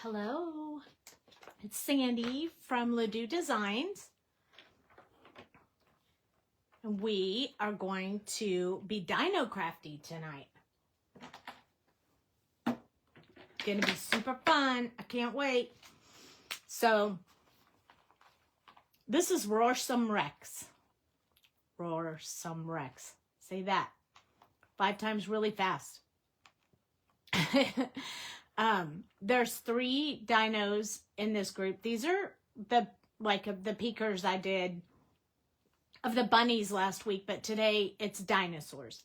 Hello, it's Sandy from Ledoux Designs. We are going to be Dino crafty tonight. Gonna be super fun. I can't wait. So, this is Roarsome Rex. Roarsome Rex. Say that 5 times really fast. There's 3 dinos in this group. These are the peekers I did of the bunnies last week, but today it's dinosaurs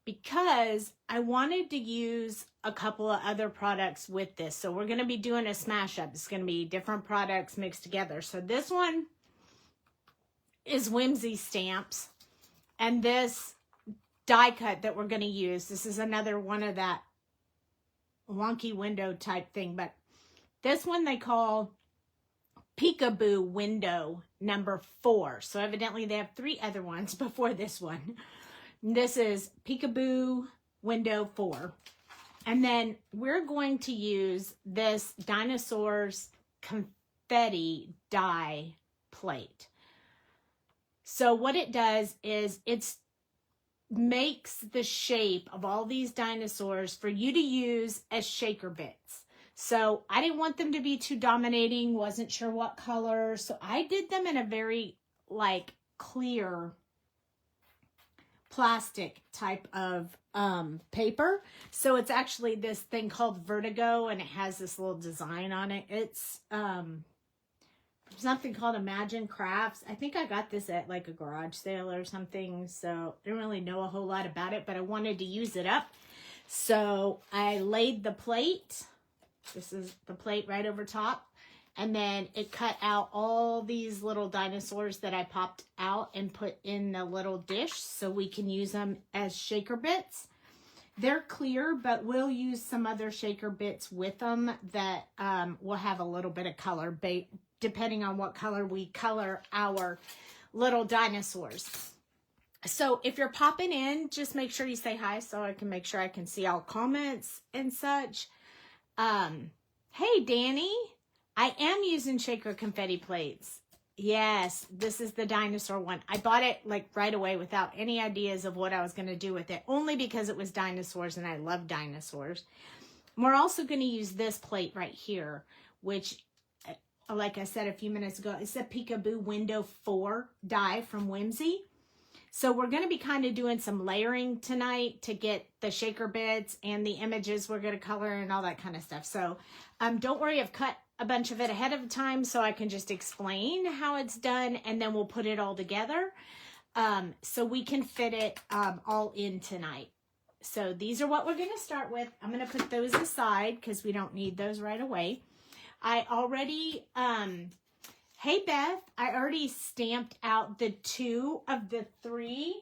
because I wanted to use a couple of other products with this. So we're going to be doing a smash up. It's going to be different products mixed together. So this one is Whimsy stamps, and this die cut that we're going to use, this is another one of that wonky window type thing, but this one they call Peekaboo window number 4. So evidently they have 3 other ones before this one. This is Peekaboo window 4. And then we're going to use this Dinosaurs Confetti die plate. So what it does is it's makes the shape of all these dinosaurs for you to use as shaker bits. So I didn't want them to be too dominating, wasn't sure what color, so I did them in a very like clear plastic type of paper. So it's actually this thing called Vertigo, and it has this little design on it. It's something called Imagine Crafts. I think I got this at like a garage sale or something, so I don't really know a whole lot about it, but I wanted to use it up. So I laid the plate. This is the plate right over top. And then it cut out all these little dinosaurs that I popped out and put in the little dish so we can use them as shaker bits. They're clear, but we'll use some other shaker bits with them that will have a little bit of color depending on what color we color our little dinosaurs. So if you're popping in, just make sure you say hi so I can make sure I can see all comments and such. Hey, Danny, I am using shaker confetti plates. Yes, this is the dinosaur one. I bought it like right away without any ideas of what I was going to do with it, only because it was dinosaurs and I love dinosaurs. We're also going to use this plate right here, which, like I said a few minutes ago, it's a Peekaboo Window 4 die from Whimsy. So we're going to be kind of doing some layering tonight to get the shaker bits and the images we're going to color and all that kind of stuff. So don't worry, I've cut a bunch of it ahead of time so I can just explain how it's done, and then we'll put it all together so we can fit it all in tonight. So these are what we're going to start with. I'm going to put those aside because we don't need those right away. I already, hey Beth, I already stamped out the 2 of the 3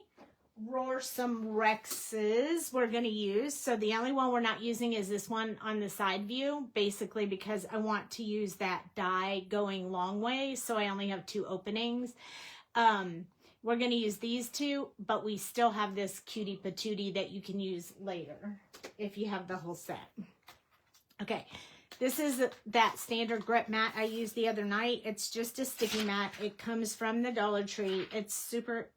Roarsome Rexes we're going to use. So the only one we're not using is this one on the side view, basically because I want to use that die going long way. So I only have 2 openings. We're going to use these 2, but we still have this cutie patootie that you can use later if you have the whole set. Okay. This is that standard grip mat I used the other night. It's just a sticky mat. It comes from the Dollar Tree. It's super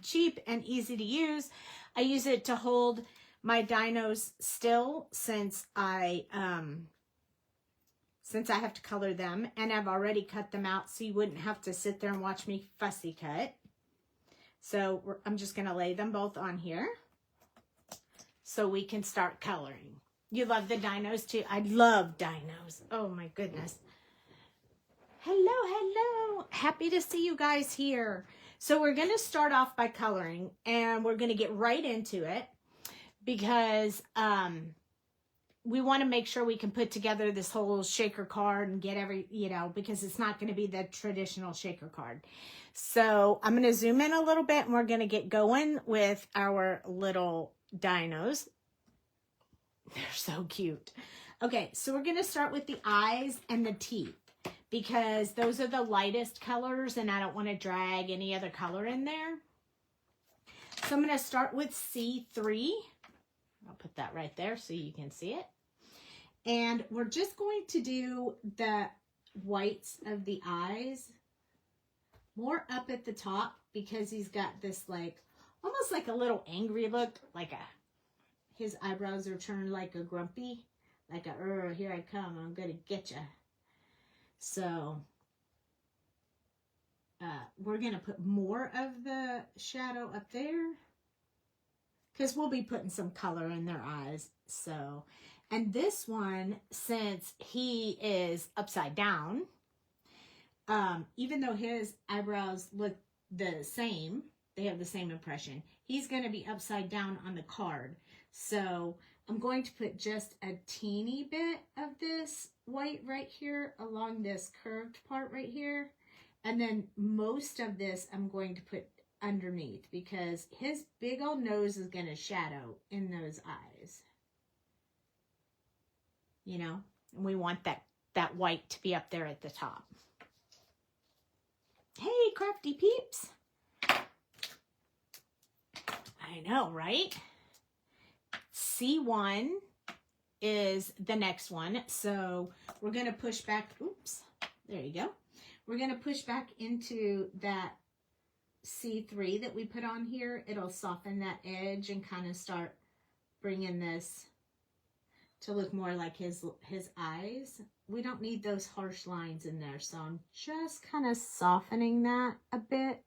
cheap and easy to use. I use it to hold my dinos still since I have to color them, and I've already cut them out so you wouldn't have to sit there and watch me fussy cut. So I'm just going to lay them both on here so we can start coloring. You love the dinos too? I love dinos. Oh my goodness. Hello, hello. Happy to see you guys here. So we're going to start off by coloring, and we're going to get right into it because we want to make sure we can put together this whole shaker card and get because it's not going to be the traditional shaker card. So I'm going to zoom in a little bit, and we're going to get going with our little dinos. They're so cute. Okay, so we're going to start with the eyes and the teeth because those are the lightest colors, and I don't want to drag any other color in there. So I'm going to start with C3. I'll put that right there so you can see it. And we're just going to do the whites of the eyes more up at the top because he's got this like, almost like a little angry look, like his eyebrows are turned like a grumpy, like a, here I come, I'm gonna get ya. So, we're gonna put more of the shadow up there because we'll be putting some color in their eyes. So, and this one, since he is upside down, even though his eyebrows look the same, they have the same impression, he's going to be upside down on the card. So I'm going to put just a teeny bit of this white right here along this curved part right here. And then most of this I'm going to put underneath because his big old nose is going to shadow in those eyes. You know, and we want that white to be up there at the top. Hey, crafty peeps. I know, right? C1 is the next one. So we're going to push back. Oops, there you go. We're going to push back into that C3 that we put on here. It'll soften that edge and kind of start bringing this to look more like his eyes. We don't need those harsh lines in there, so I'm just kind of softening that a bit.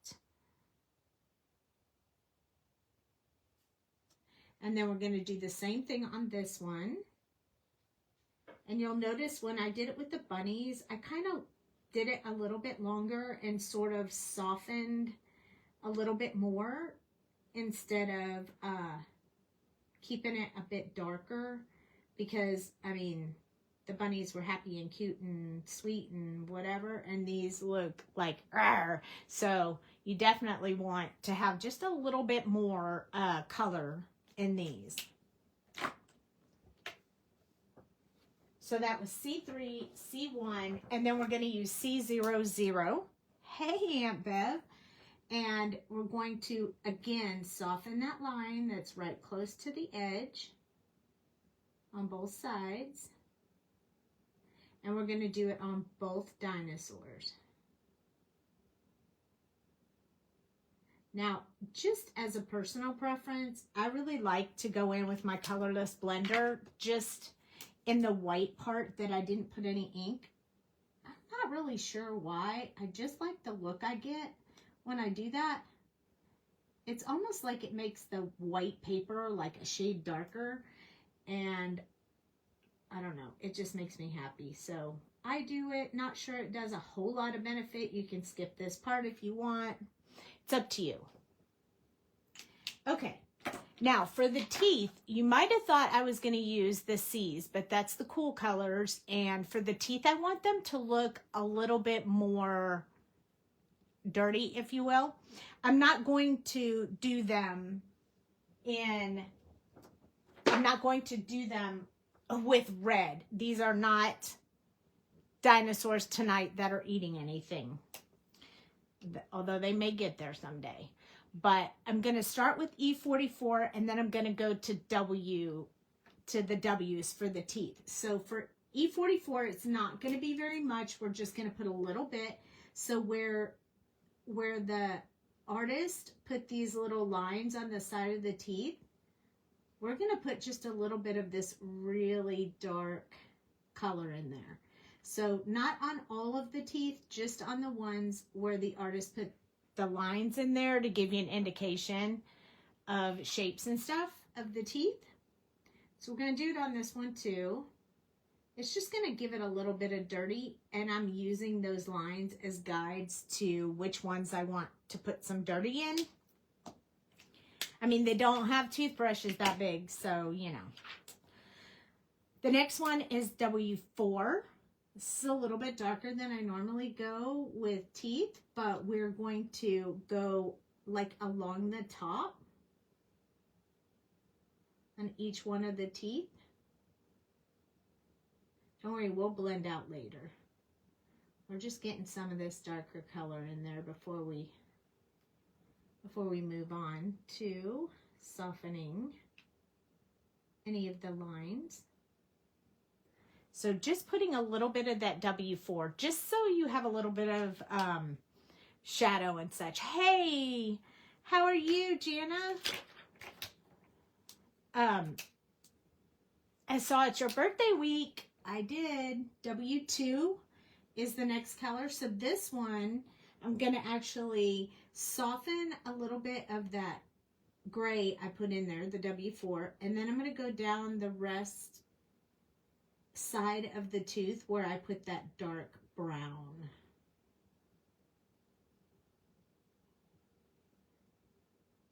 And then we're going to do the same thing on this one. And you'll notice when I did it with the bunnies, I kind of did it a little bit longer and sort of softened a little bit more instead of keeping it a bit darker. Because, I mean, the bunnies were happy and cute and sweet and whatever, and these look like, rawr. So you definitely want to have just a little bit more color in these. So that was C3, C1, and then we're going to use C00. Hey, Aunt Bev. And we're going to, again, soften that line that's right close to the edge on both sides. And we're going to do it on both dinosaurs. Now, just as a personal preference, I really like to go in with my colorless blender just in the white part that I didn't put any ink. I'm not really sure why. I just like the look I get when I do that. It's almost like it makes the white paper like a shade darker. And I don't know, it just makes me happy. So I do it, not sure it does a whole lot of benefit. You can skip this part if you want. It's up to you. Okay, now for the teeth, you might have thought I was going to use the C's, but that's the cool colors. And for the teeth, I want them to look a little bit more dirty, if you will. I'm not going to do them with red. These are not dinosaurs tonight that are eating anything, although they may get there someday. But I'm going to start with E44, and then I'm going to go to the W's for the teeth. So for E44, it's not going to be very much. We're just going to put a little bit. So where the artist put these little lines on the side of the teeth, we're going to put just a little bit of this really dark color in there. So not on all of the teeth, just on the ones where the artist put the lines in there to give you an indication of shapes and stuff of the teeth. So we're going to do it on this one too. It's just going to give it a little bit of dirty, and I'm using those lines as guides to which ones I want to put some dirty in. I mean, they don't have toothbrushes that big, so, you know. The next one is W4. This is a little bit darker than I normally go with teeth, but we're going to go like along the top on each one of the teeth. Don't worry, we'll blend out later. We're just getting some of this darker color in there before we move on to softening any of the lines. So just putting a little bit of that W4, just so you have a little bit of shadow and such. Hey, how are you, Jana? I saw it's your birthday week. I did. W2 is the next color. So this one, I'm going to actually soften a little bit of that gray I put in there, the W4, and then I'm going to go down the rest side of the tooth where I put that dark brown.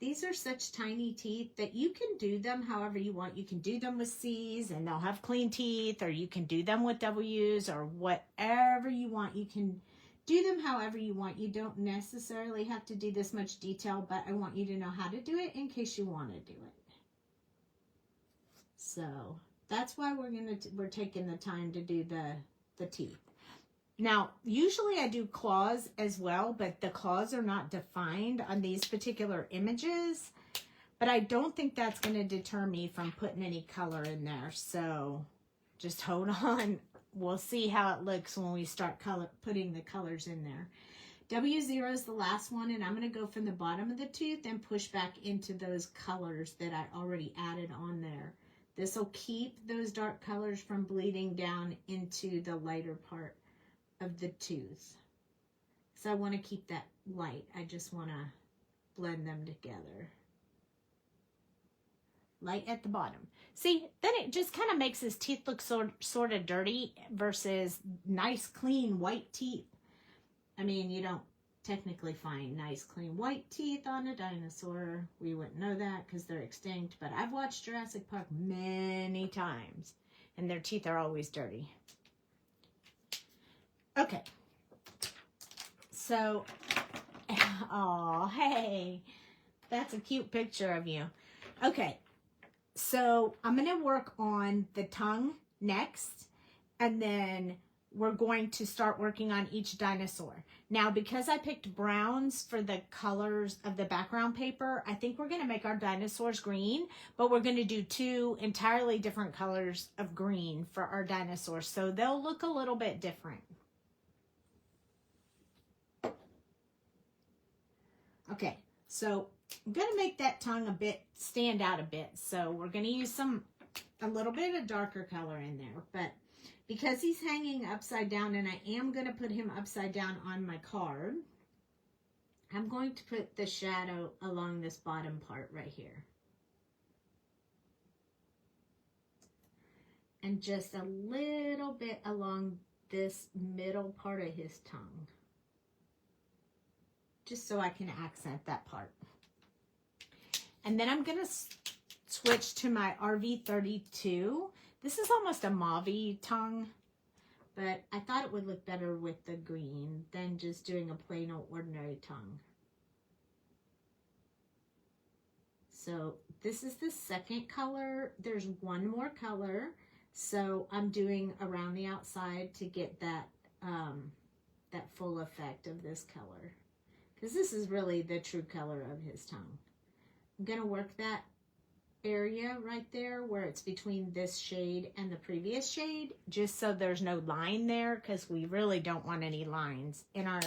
These are such tiny teeth that you can do them however you want. You can do them with C's and they'll have clean teeth, or you can do them with W's, or whatever you want. You can do them however you want. You don't necessarily have to do this much detail, but I want you to know how to do it in case you want to do it. So that's why we're taking the time to do the teeth. Now, usually I do claws as well, but the claws are not defined on these particular images. But I don't think that's going to deter me from putting any color in there. So just hold on. We'll see how it looks when we start putting the colors in there. W0 is the last one, and I'm going to go from the bottom of the tooth and push back into those colors that I already added on there. This will keep those dark colors from bleeding down into the lighter part of the tooth. So I want to keep that light. I just want to blend them together. Light at the bottom. See, then it just kind of makes his teeth look sort of dirty versus nice, clean, white teeth. I mean, you don't technically find nice, clean, white teeth on a dinosaur. We wouldn't know that because they're extinct, but I've watched Jurassic Park many times, and their teeth are always dirty. Okay. So, oh, hey, that's a cute picture of you. Okay. So I'm going to work on the tongue next, and then we're going to start working on each dinosaur. Now, because I picked browns for the colors of the background paper, I think we're going to make our dinosaurs green, but we're going to do two entirely different colors of green for our dinosaurs. So they'll look a little bit different. Okay, so I'm going to make that tongue stand out a bit. So we're going to use a little bit of darker color in there. But because he's hanging upside down, and I am going to put him upside down on my card, I'm going to put the shadow along this bottom part right here. And just a little bit along this middle part of his tongue. Just so I can accent that part. And then I'm going to switch to my RV32. This is almost a mauve tongue, but I thought it would look better with the green than just doing a plain old ordinary tongue. So this is the second color. There's one more color. So I'm doing around the outside to get that, that full effect of this color. Because this is really the true color of his tongue. I'm going to work that area right there where it's between this shade and the previous shade, just so there's no line there, because we really don't want any lines in our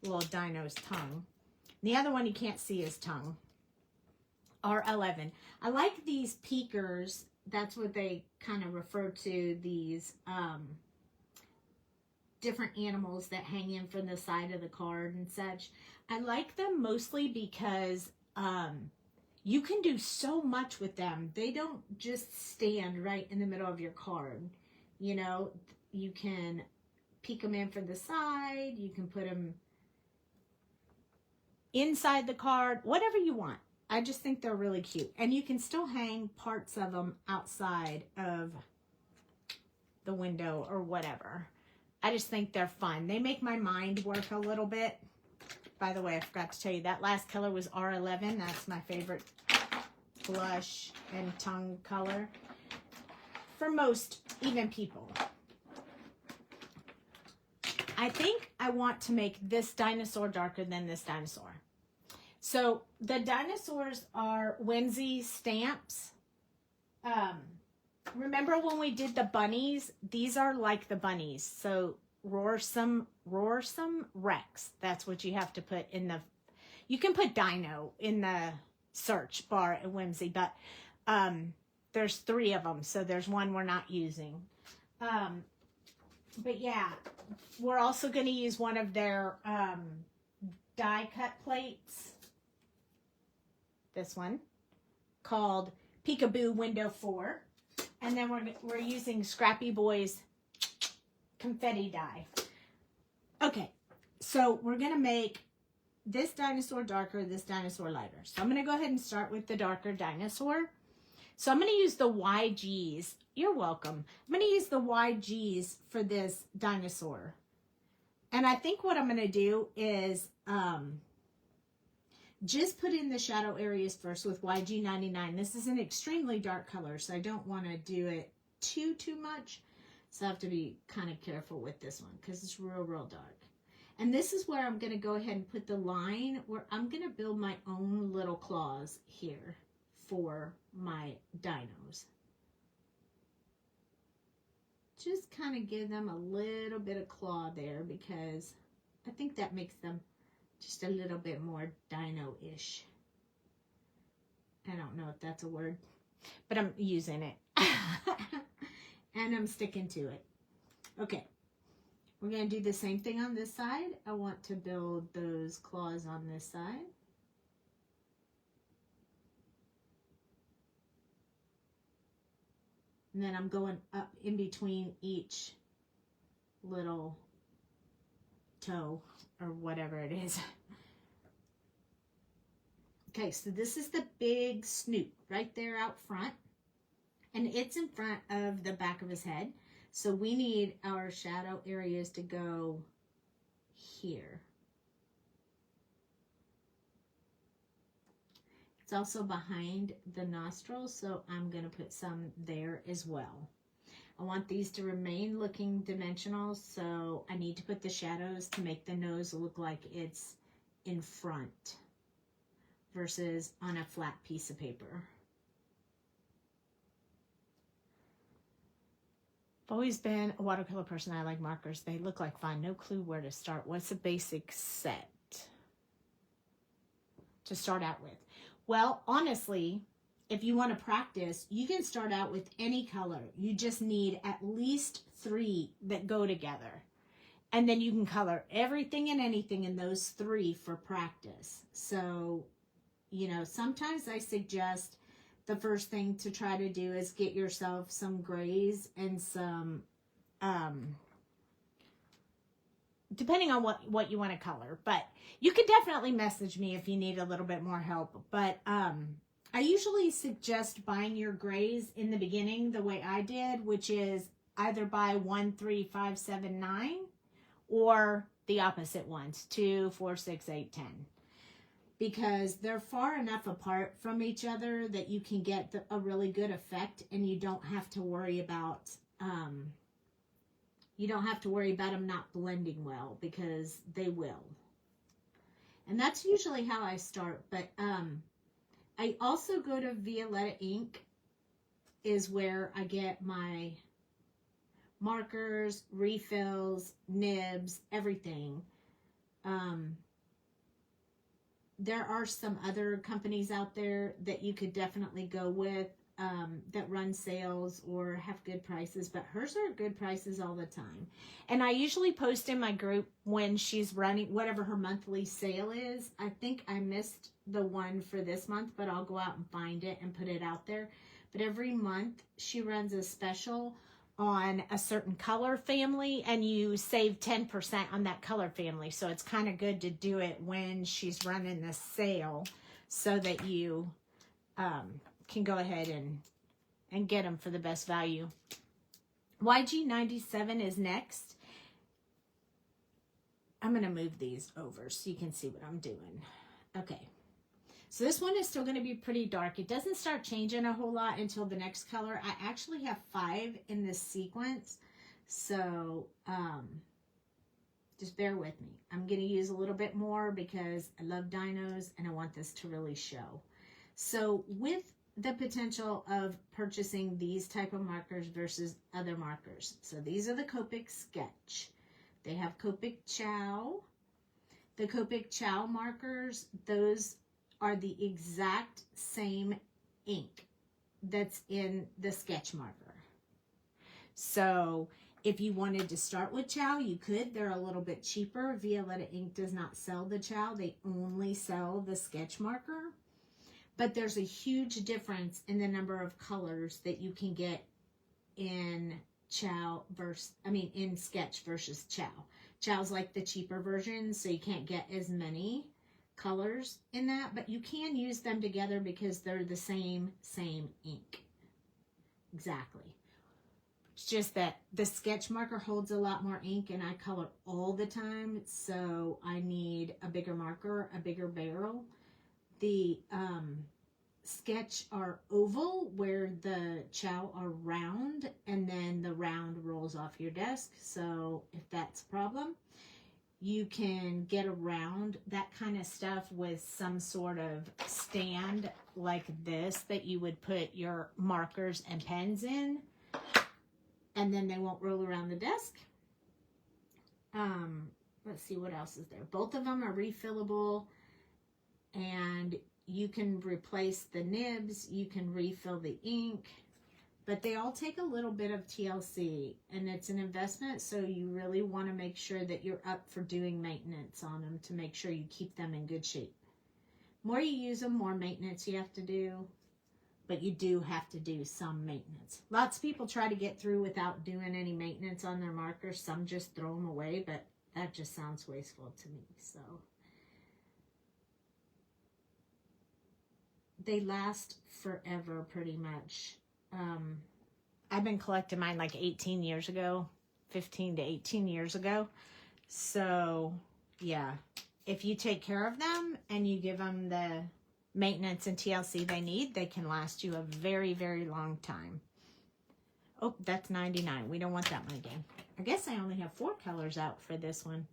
little dino's tongue. The other one you can't see his tongue. R11. I like these peekers. That's what they kind of refer to these different animals that hang in from the side of the card and such. I like them mostly because you can do so much with them. They don't just stand right in the middle of your card. You know, you can peek them in from the side. You can put them inside the card, whatever you want. I just think they're really cute. And you can still hang parts of them outside of the window or whatever. I just think they're fun. They make my mind work a little bit. By the way, I forgot to tell you, that last color was R11. That's my favorite blush and tongue color for most even people. I think I want to make this dinosaur darker than this dinosaur. So the dinosaurs are Whimsy Stamps. remember when we did the bunnies? These are like the bunnies. So Roarsome Rex. That's what you have to put in the, you can put Dino in the search bar at Whimsy, but there's 3 of them. So there's one we're not using. But yeah, we're also going to use one of their die cut plates. This one called Peekaboo Window 4. And then we're using Scrappy Boy's confetti die. Okay, so we're going to make this dinosaur darker, this dinosaur lighter. So I'm going to go ahead and start with the darker dinosaur. So I'm going to use the YGs. You're welcome. I'm going to use the YGs for this dinosaur. And I think what I'm going to do is just put in the shadow areas first with YG99. This is an extremely dark color, so I don't want to do it too much. So I have to be kind of careful with this one because it's real dark. And this is where I'm going to go ahead and put the line where I'm going to build my own little claws here for my dinos. Just kind of give them a little bit of claw there because I think that makes them just a little bit more dino-ish. I don't know if that's a word, but I'm using it. And I'm sticking to it. Okay. We're going to do the same thing on this side. I want to build those claws on this side. And then I'm going up in between each little toe or whatever it is. Okay, so this is the big snoot right there out front. And it's in front of the back of his head. So we need our shadow areas to go here. It's also behind the nostrils, so I'm going to put some there as well. I want these to remain looking dimensional, so I need to put the shadows to make the nose look like it's in front versus on a flat piece of paper. I've always been a watercolor person. I like markers. They look like fun. No clue where to start. What's a basic set to start out with? Well, honestly, if you want to practice, you can start out with any color. You just need at least 3 that go together. And then you can color everything and anything in those 3 for practice. So, you know, sometimes I suggest the first thing to try to do is get yourself some grays and some, depending on what you want to color. But you can definitely message me if you need a little bit more help. But I usually suggest buying your grays in the beginning the way I did, which is either buy 1, 3, 5, 7, 9, or the opposite ones, 2, 4, 6, 8, 10. Because they're far enough apart from each other that you can get a really good effect, and you don't have to worry about them not blending well, because they will. And that's usually how I start. But I also go to Violetta ink, is where I get my markers, refills, nibs, everything. There are some other companies out there that you could definitely go with that run sales or have good prices, but hers are good prices all the time. And I usually post in my group when she's running whatever her monthly sale is. I think I missed the one for this month, but I'll go out and find it and put it out there. But every month she runs a special on a certain color family, and you save 10% on that color family. So it's kind of good to do it when she's running the sale so that you can go ahead and get them for the best value. YG97 is next. I'm going to move these over so you can see what I'm doing. Okay. So this one is still going to be pretty dark. It doesn't start changing a whole lot until the next color. I actually have 5 in this sequence. So just bear with me. I'm going to use a little bit more because I love dinos and I want this to really show. So with the potential of purchasing these type of markers versus other markers. So these are the Copic Sketch. They have Copic Chow. The Copic Chow markers, those are the exact same ink that's in the sketch marker. So if you wanted to start with Chow, you could. They're a little bit cheaper. Violetta Ink does not sell the Chow. They only sell the sketch marker. But there's a huge difference in the number of colors that you can get in Chow versus, in sketch versus Chow. Chow's like the cheaper version, so you can't get as many colors in that, but you can use them together because they're the same ink. Exactly. It's just that the sketch marker holds a lot more ink and I color all the time, so I need a bigger marker, a bigger barrel. The sketch are oval where the Chow are round, and then the round rolls off your desk. So if that's a problem, you can get around that kind of stuff with some sort of stand like this that you would put your markers and pens in, and then they won't roll around the desk. Let's see what else is there. Both of them are refillable, and you can replace the nibs, you can refill the ink, but they all take a little bit of TLC, and it's an investment, so you really want to make sure that you're up for doing maintenance on them to make sure you keep them in good shape. More you use them, more maintenance you have to do, but you do have to do some maintenance. Lots of people try to get through without doing any maintenance on their markers. Some just throw them away, but that just sounds wasteful to me, so. They last forever pretty much. I've been collecting mine like 18 years ago, 15 to 18 years ago. So yeah, if you take care of them and you give them the maintenance and TLC they need, they can last you a very, very long time. Oh, that's 99. We don't want that one again. I guess I only have 4 colors out for this one.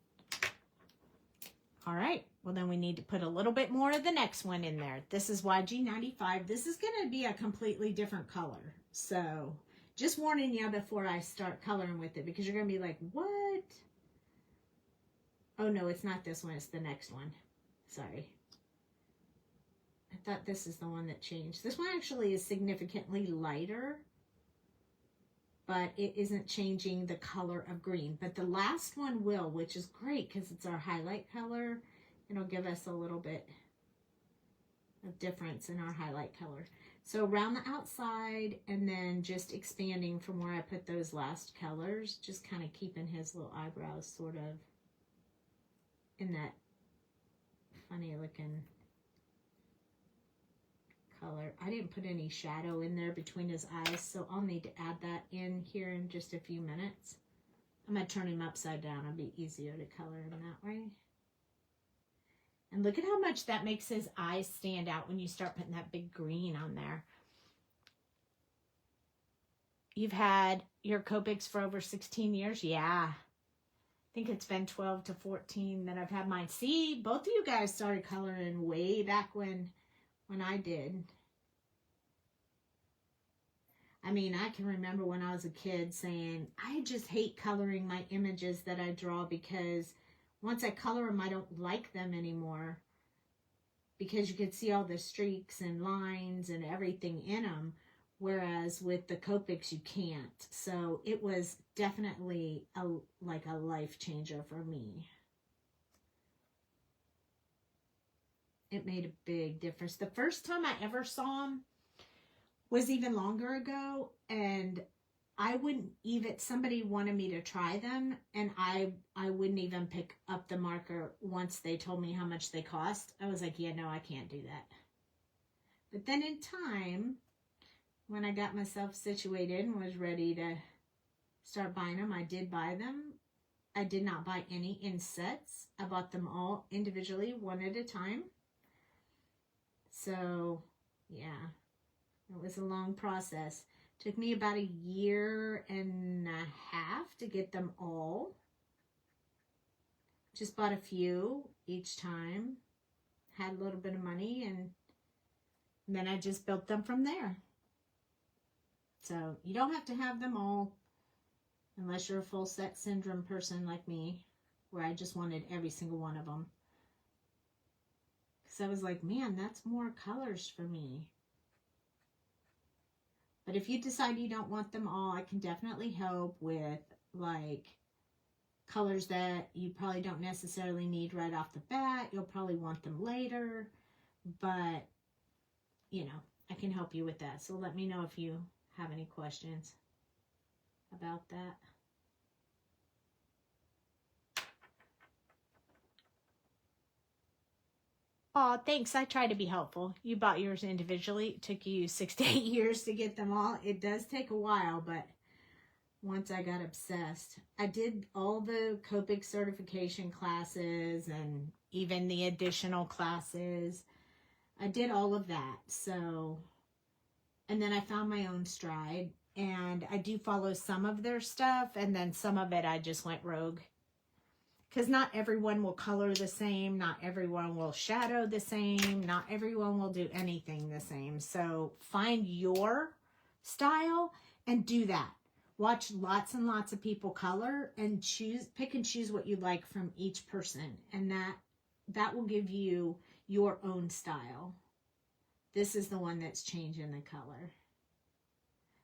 All right, well then we need to put a little bit more of the next one in there. This is YG95. This is gonna be a completely different color. So just warning you before I start coloring with it, because you're gonna be like, what? Oh no, it's not this one, it's the next one. Sorry. I thought this is the one that changed. This one actually is significantly lighter, but it isn't changing the color of green. But the last one will, which is great because it's our highlight color. It'll give us a little bit of difference in our highlight color. So around the outside, and then just expanding from where I put those last colors, just kind of keeping his little eyebrows sort of in that funny looking color. I didn't put any shadow in there between his eyes, so I'll need to add that in here in just a few minutes. I'm going to turn him upside down. It'll be easier to color him that way. And look at how much that makes his eyes stand out when you start putting that big green on there. You've had your Copics for over 16 years? Yeah. I think it's been 12 to 14 that I've had mine. See, both of you guys started coloring way back when I did. I mean, I can remember when I was a kid saying, I just hate coloring my images that I draw because once I color them, I don't like them anymore, because you could see all the streaks and lines and everything in them, whereas with the Copics, you can't. So it was definitely like a life changer for me. It made a big difference. The first time I ever saw them was even longer ago, and I wouldn't even, somebody wanted me to try them, and I wouldn't even pick up the marker once they told me how much they cost. I was like, yeah, no, I can't do that. But then in time, when I got myself situated and was ready to start buying them, I did buy them. I did not buy any in sets. I bought them all individually, one at a time. So, yeah, it was a long process. Took me about a year and a half to get them all. Just bought a few each time. Had a little bit of money and And then I just built them from there. So you don't have to have them all unless you're a full set syndrome person like me, where I just wanted every single one of them. Because I was like, man, that's more colors for me. But if you decide you don't want them all, I can definitely help with like colors that you probably don't necessarily need right off the bat. You'll probably want them later, but you know, I can help you with that. So let me know if you have any questions about that. Oh, thanks. I try to be helpful. You bought yours individually. It took you 6 to 8 years to get them all. It does take a while, but once I got obsessed, I did all the Copic certification classes and even the additional classes. I did all of that. So, and then I found my own stride, and I do follow some of their stuff, and then some of it I just went rogue. Because not everyone will color the same, not everyone will shadow the same, not everyone will do anything the same. So find your style and do that. Watch lots and lots of people color and pick and choose what you like from each person. And that will give you your own style. This is the one that's changing the color.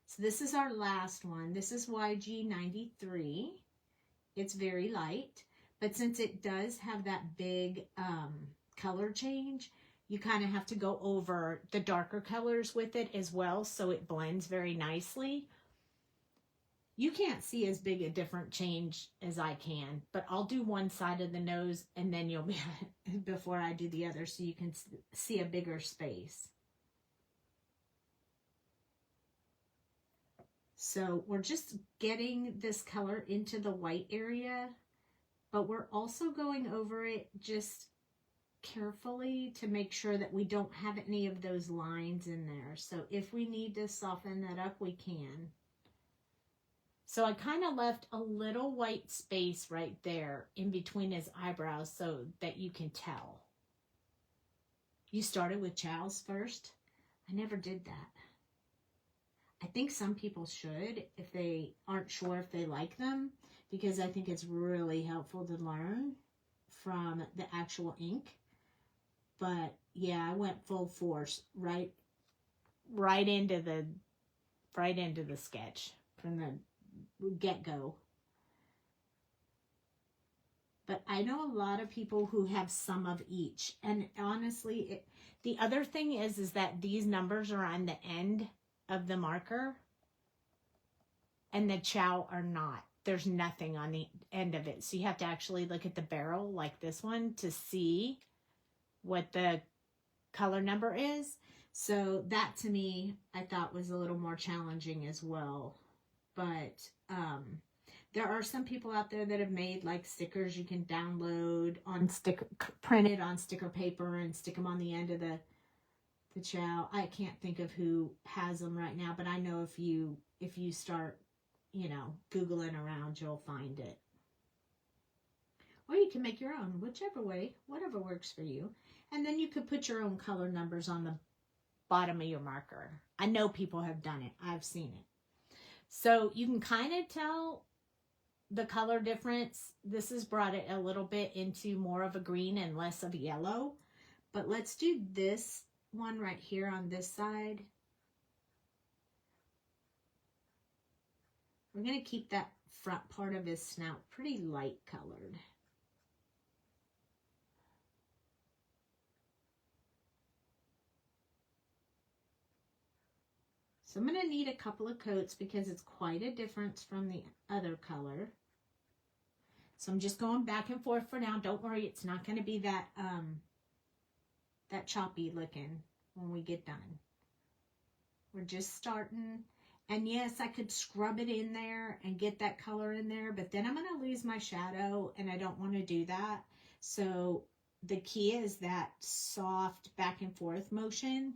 So this is our last one. This is YG93. It's very light. But since it does have that big color change, you kind of have to go over the darker colors with it as well, so it blends very nicely. You can't see as big a different change as I can, but I'll do one side of the nose and then you'll be, before I do the other, so you can see a bigger space. So we're just getting this color into the white area, but we're also going over it just carefully to make sure that we don't have any of those lines in there. So if we need to soften that up, we can. So I kind of left a little white space right there in between his eyebrows so that you can tell. You started with chows first? I never did that. I think some people should if they aren't sure if they like them, because I think it's really helpful to learn from the actual ink. But yeah, I went full force right into the sketch from the get-go. But I know a lot of people who have some of each, and honestly, the other thing is that these numbers are on the end of the marker and the chow are not. There's nothing on the end of it. So you have to actually look at the barrel like this one to see what the color number is. So that to me, I thought was a little more challenging as well. But there are some people out there that have made like stickers you can download on printed on sticker paper and stick them on the end of the chow. I can't think of who has them right now, but I know if you start, you know, Googling around, you'll find it. Or you can make your own, whichever way, whatever works for you. And then you could put your own color numbers on the bottom of your marker. I know people have done it. I've seen it. So you can kind of tell the color difference. This has brought it a little bit into more of a green and less of a yellow. But let's do this one right here on this side. We're going to keep that front part of his snout pretty light colored. So I'm going to need a couple of coats because it's quite a difference from the other color. So I'm just going back and forth for now. Don't worry, it's not going to be that that choppy looking when we get done. We're just starting. And yes, I could scrub it in there and get that color in there, but then I'm going to lose my shadow and I don't want to do that. So the key is that soft back and forth motion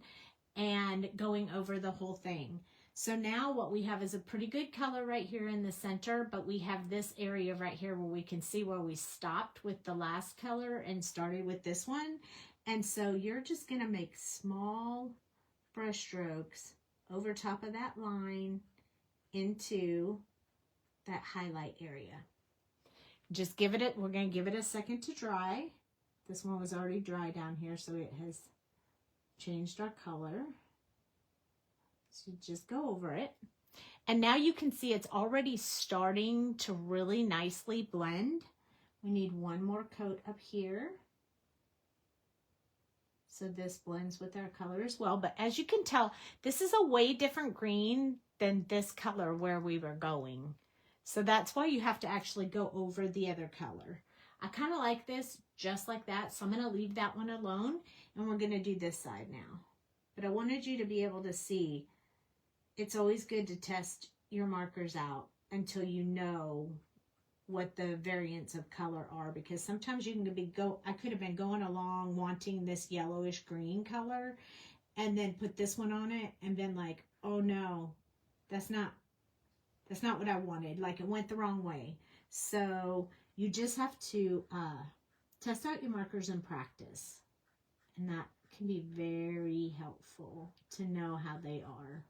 and going over the whole thing. So now what we have is a pretty good color right here in the center, but we have this area right here where we can see where we stopped with the last color and started with this one. And so you're just going to make small brush strokes over top of that line into that highlight area. Just give it, we're going to give it a second to dry. This one was already dry down here, so it has changed our color. So just go over it. And now you can see it's already starting to really nicely blend. We need one more coat up here. So this blends with our color as well. But as you can tell, this is a way different green than this color where we were going. So that's why you have to actually go over the other color. I kind of like this just like that. So I'm going to leave that one alone. And we're going to do this side now. But I wanted you to be able to see, it's always good to test your markers out until you know what the variants of color are, because sometimes you can be I could have been going along wanting this yellowish green color and then put this one on it and been like, oh no, that's not what I wanted. Like it went the wrong way. So you just have to test out your markers and practice. And that can be very helpful to know how they are.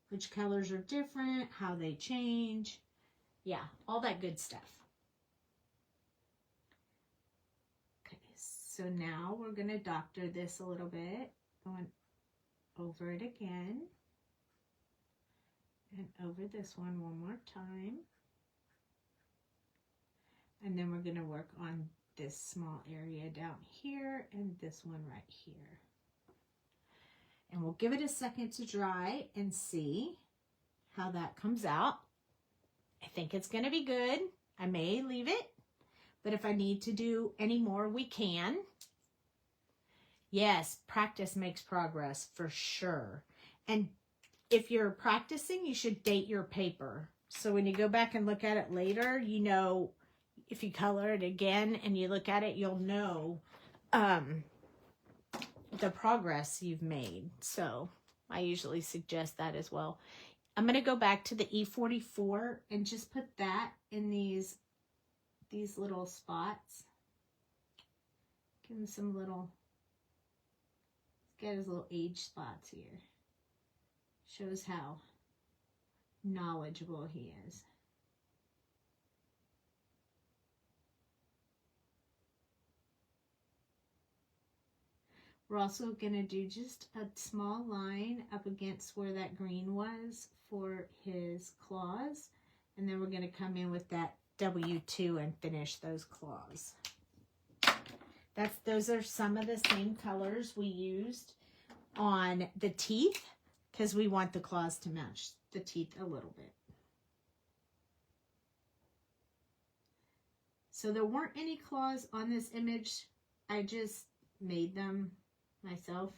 Which colors are different, how they change. Yeah, all that good stuff. Okay, so now we're going to doctor this a little bit. Going over it again. And over this one more time. And then we're going to work on this small area down here and this one right here. And we'll give it a second to dry and see how that comes out. I think it's going to be good. I may leave it, but if I need to do any more, we can. Yes, practice makes progress for sure. And if you're practicing, you should date your paper. So when you go back and look at it later, you know, if you color it again and you look at it, you'll know the progress you've made. So I usually suggest that as well. I'm going to go back to the E44 and just put that in these little spots. Give him some little, he's got his little age spots here. Shows how knowledgeable he is. We're also going to do just a small line up against where that green was for his claws. And then we're going to come in with that W2 and finish those claws. Those are some of the same colors we used on the teeth because we want the claws to match the teeth a little bit. So there weren't any claws on this image. I just made them myself.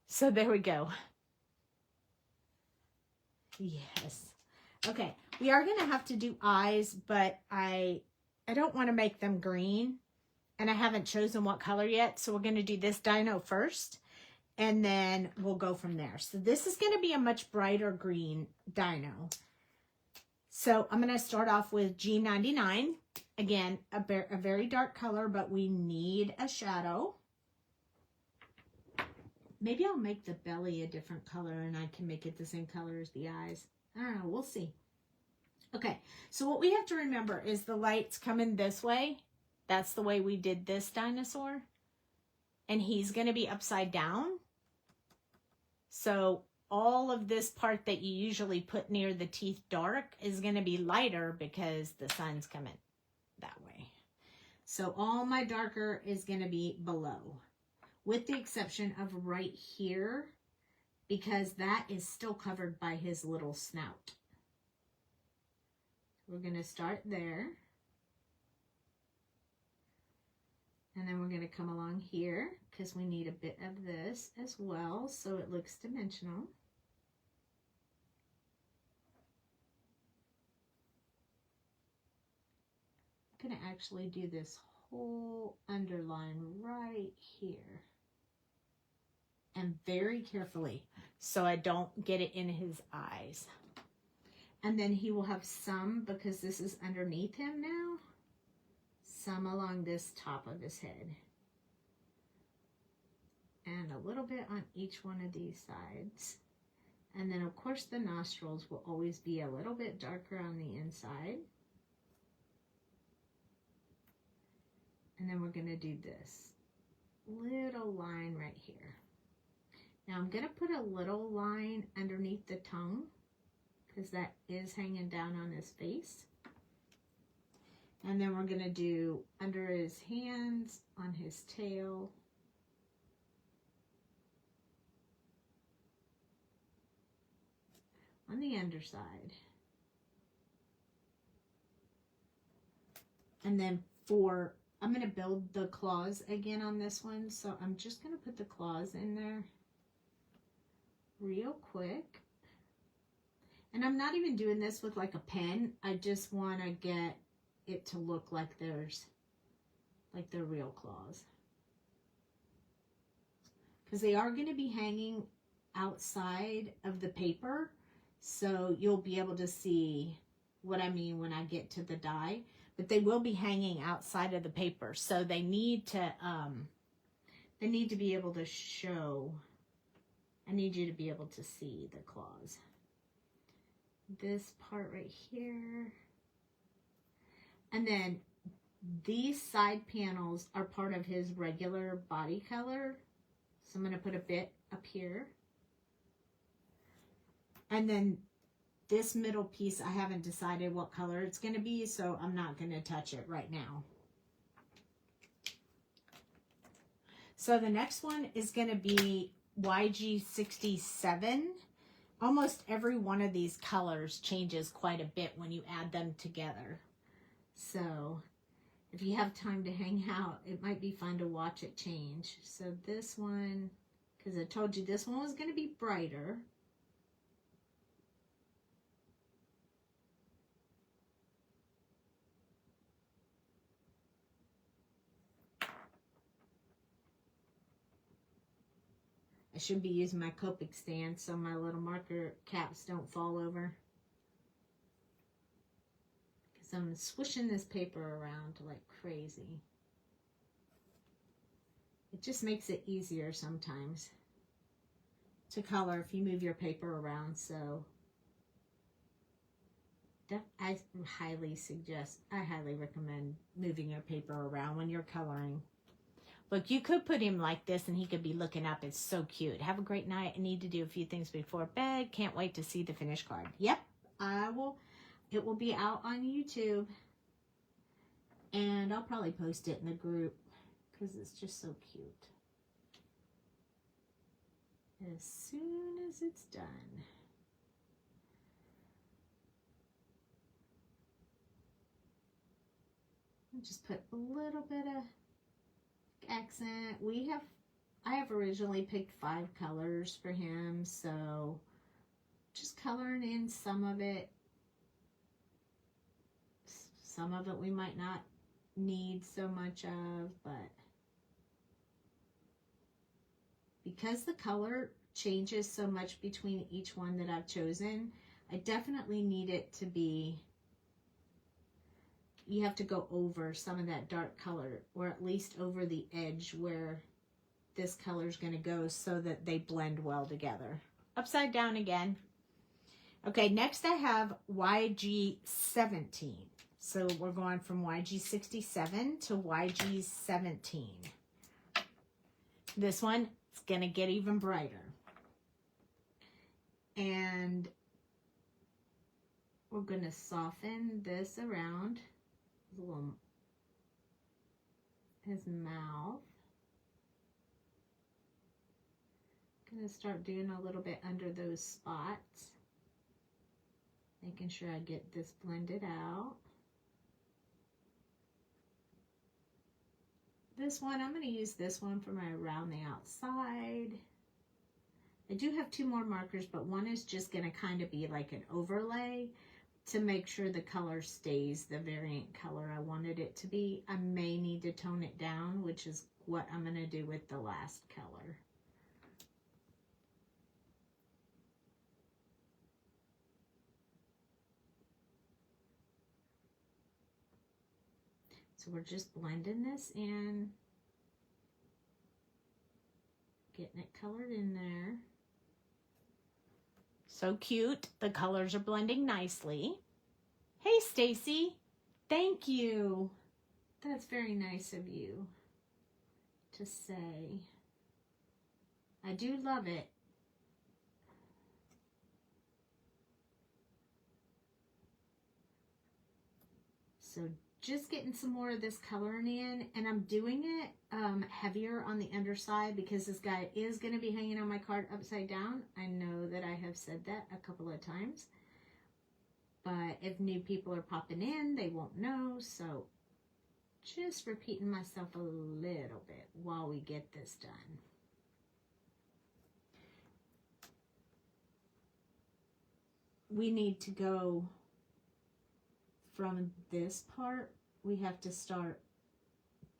So there we go. Yes. Okay, we are going to have to do eyes, but I don't want to make them green, and I haven't chosen what color yet, so we're going to do this dino first, and then we'll go from there. So this is going to be a much brighter green dino. So I'm going to start off with G99. Again, a very dark color, but we need a shadow. Maybe I'll make the belly a different color and I can make it the same color as the eyes. I don't know. We'll see. Okay. So what we have to remember is the light's coming this way. That's the way we did this dinosaur. And he's going to be upside down. So all of this part that you usually put near the teeth dark is going to be lighter because the sun's coming that way. So all my darker is going to be below, with the exception of right here, because that is still covered by his little snout. We're going to start there. And then we're going to come along here because we need a bit of this as well so it looks dimensional. I'm going to actually do this whole underline right here. And very carefully so I don't get it in his eyes. And then he will have some, because this is underneath him now, some along this top of his head. and a little bit on each one of these sides. And then of course the nostrils will always be a little bit darker on the inside. And then we're going to do this little line right here. Now I'm going to put a little line underneath the tongue because that is hanging down on his face. And then we're going to do under his hands, on his tail. On the underside. And then I'm going to build the claws again on this one. So I'm just going to put the claws in there real quick. And I'm not even doing this with like a pen. I just want to get it to look like they're real claws. Because they are going to be hanging outside of the paper. So you'll be able to see what I mean when I get to the die. But they will be hanging outside of the paper. So they need to be able to show. I need you to be able to see the claws. This part right here. And then these side panels are part of his regular body color. So I'm going to put a bit up here. And then this middle piece, I haven't decided what color it's going to be, so I'm not going to touch it right now. So the next one is going to be YG67. Almost every one of these colors changes quite a bit when you add them together. So if you have time to hang out, it might be fun to watch it change. So this one, because I told you this one was going to be brighter. I should be using my Copic stand so my little marker caps don't fall over. Because I'm swishing this paper around like crazy. It just makes it easier sometimes to color if you move your paper around. So I highly recommend moving your paper around when you're coloring. Look, you could put him like this and he could be looking up. It's so cute. Have a great night. I need to do a few things before bed. Can't wait to see the finished card. Yep, I will. It will be out on YouTube. And I'll probably post it in the group because it's just so cute. As soon as it's done. I'll just put a little bit of accent. I have originally picked 5 colors for him, so just coloring in some of it. Some of it we might not need so much of, but because the color changes so much between each one that I've chosen, I definitely need it to be, you have to go over some of that dark color, or at least over the edge where this color is going to go so that they blend well together. Upside down again. Okay, next I have YG17. So we're going from YG67 to YG17. This one is going to get even brighter. And we're going to soften this around his mouth. Gonna start doing a little bit under those spots, making sure I get this blended out. This one, I'm going to use this one for my around the outside. I do have 2 more markers, but one is just going to kind of be like an overlay to make sure the color stays the variant color I wanted it to be. I may need to tone it down, which is what I'm going to do with the last color. So we're just blending this in, getting it colored in there. So cute. The colors are blending nicely. Hey, Stacy. Thank you. That's very nice of you to say. I do love it. So just getting some more of this coloring in, and I'm doing it heavier on the underside because this guy is going to be hanging on my card upside down. I know that I have said that a couple of times, but if new people are popping in, they won't know. So just repeating myself a little bit while we get this done. We need to go from this part, we have to start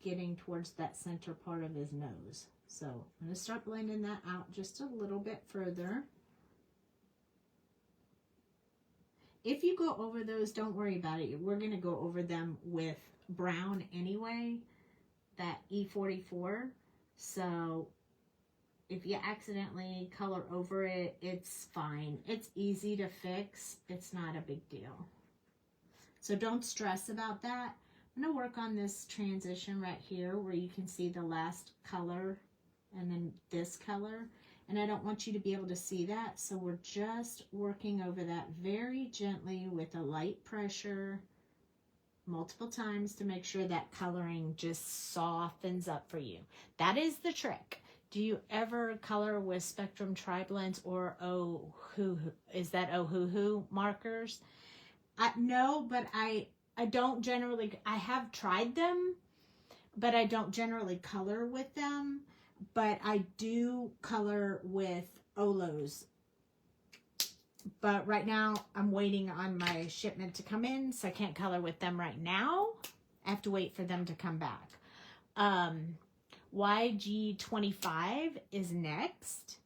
getting towards that center part of his nose. So I'm going to start blending that out just a little bit further. If you go over those, don't worry about it. We're going to go over them with brown anyway, that E44. So if you accidentally color over it, it's fine. It's easy to fix. It's not a big deal. So don't stress about that. I'm going to work on this transition right here where you can see the last color and then this color. And I don't want you to be able to see that. So we're just working over that very gently with a light pressure multiple times to make sure that coloring just softens up for you. That is the trick. Do you ever color with Spectrum Tri-Blends or is that Ohuhu markers? No, but I don't generally, I have tried them, but I don't generally color with them. But I do color with Olos. But right now, I'm waiting on my shipment to come in, so I can't color with them right now. I have to wait for them to come back. YG25 is next.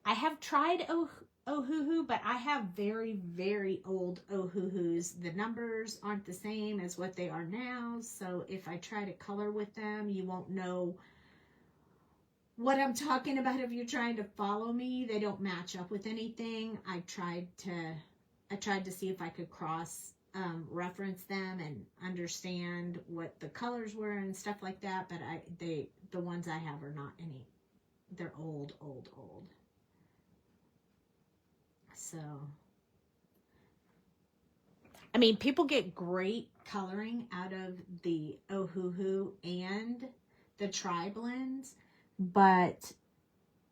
I have tried Ohuhu, but I have very, very old Ohuhus. The numbers aren't the same as what they are now, so if I try to color with them, you won't know what I'm talking about. If you're trying to follow me, they don't match up with anything. I tried to see if I could cross reference them and understand what the colors were and stuff like that, but the ones I have are not any. They're old. So, I mean, people get great coloring out of the Ohuhu and the Tri-Blends, but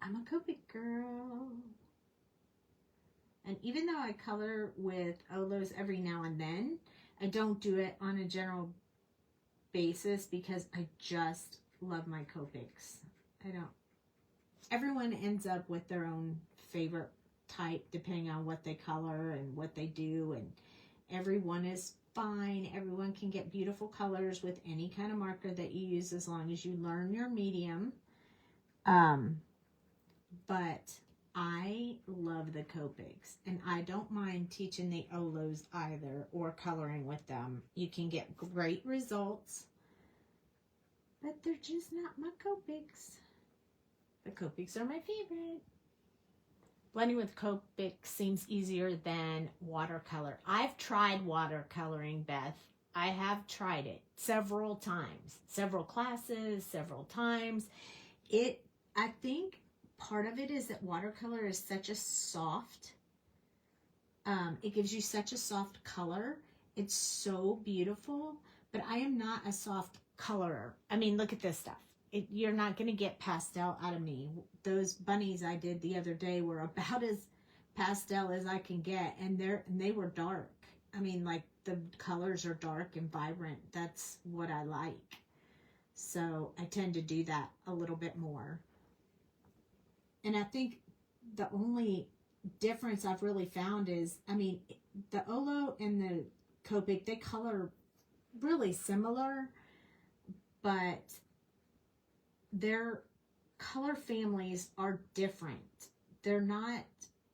I'm a Copic girl. And even though I color with Olos every now and then, I don't do it on a general basis because I just love my Copics. Everyone ends up with their own favorite type depending on what they color and what they do, and everyone is fine. Everyone can get beautiful colors with any kind of marker that you use as long as you learn your medium. But I love the Copics, and I don't mind teaching the Olos either or coloring with them. You can get great results, but they're just not my Copics. The Copics are my favorite. Blending with Copic seems easier than watercolor. I've tried watercoloring, Beth. I have tried it several times, several classes, several times. I think part of it is that watercolor is such a soft, it gives you such a soft color. It's so beautiful, but I am not a soft colorer. I mean, look at this stuff. You're not going to get pastel out of me. Those bunnies I did the other day were about as pastel as I can get, and they were dark. I mean, like, the colors are dark and vibrant. That's what I like. So I tend to do that a little bit more. And I think the only difference I've really found is, I mean, the Olo and the Copic, they color really similar, but their color families are different. They're not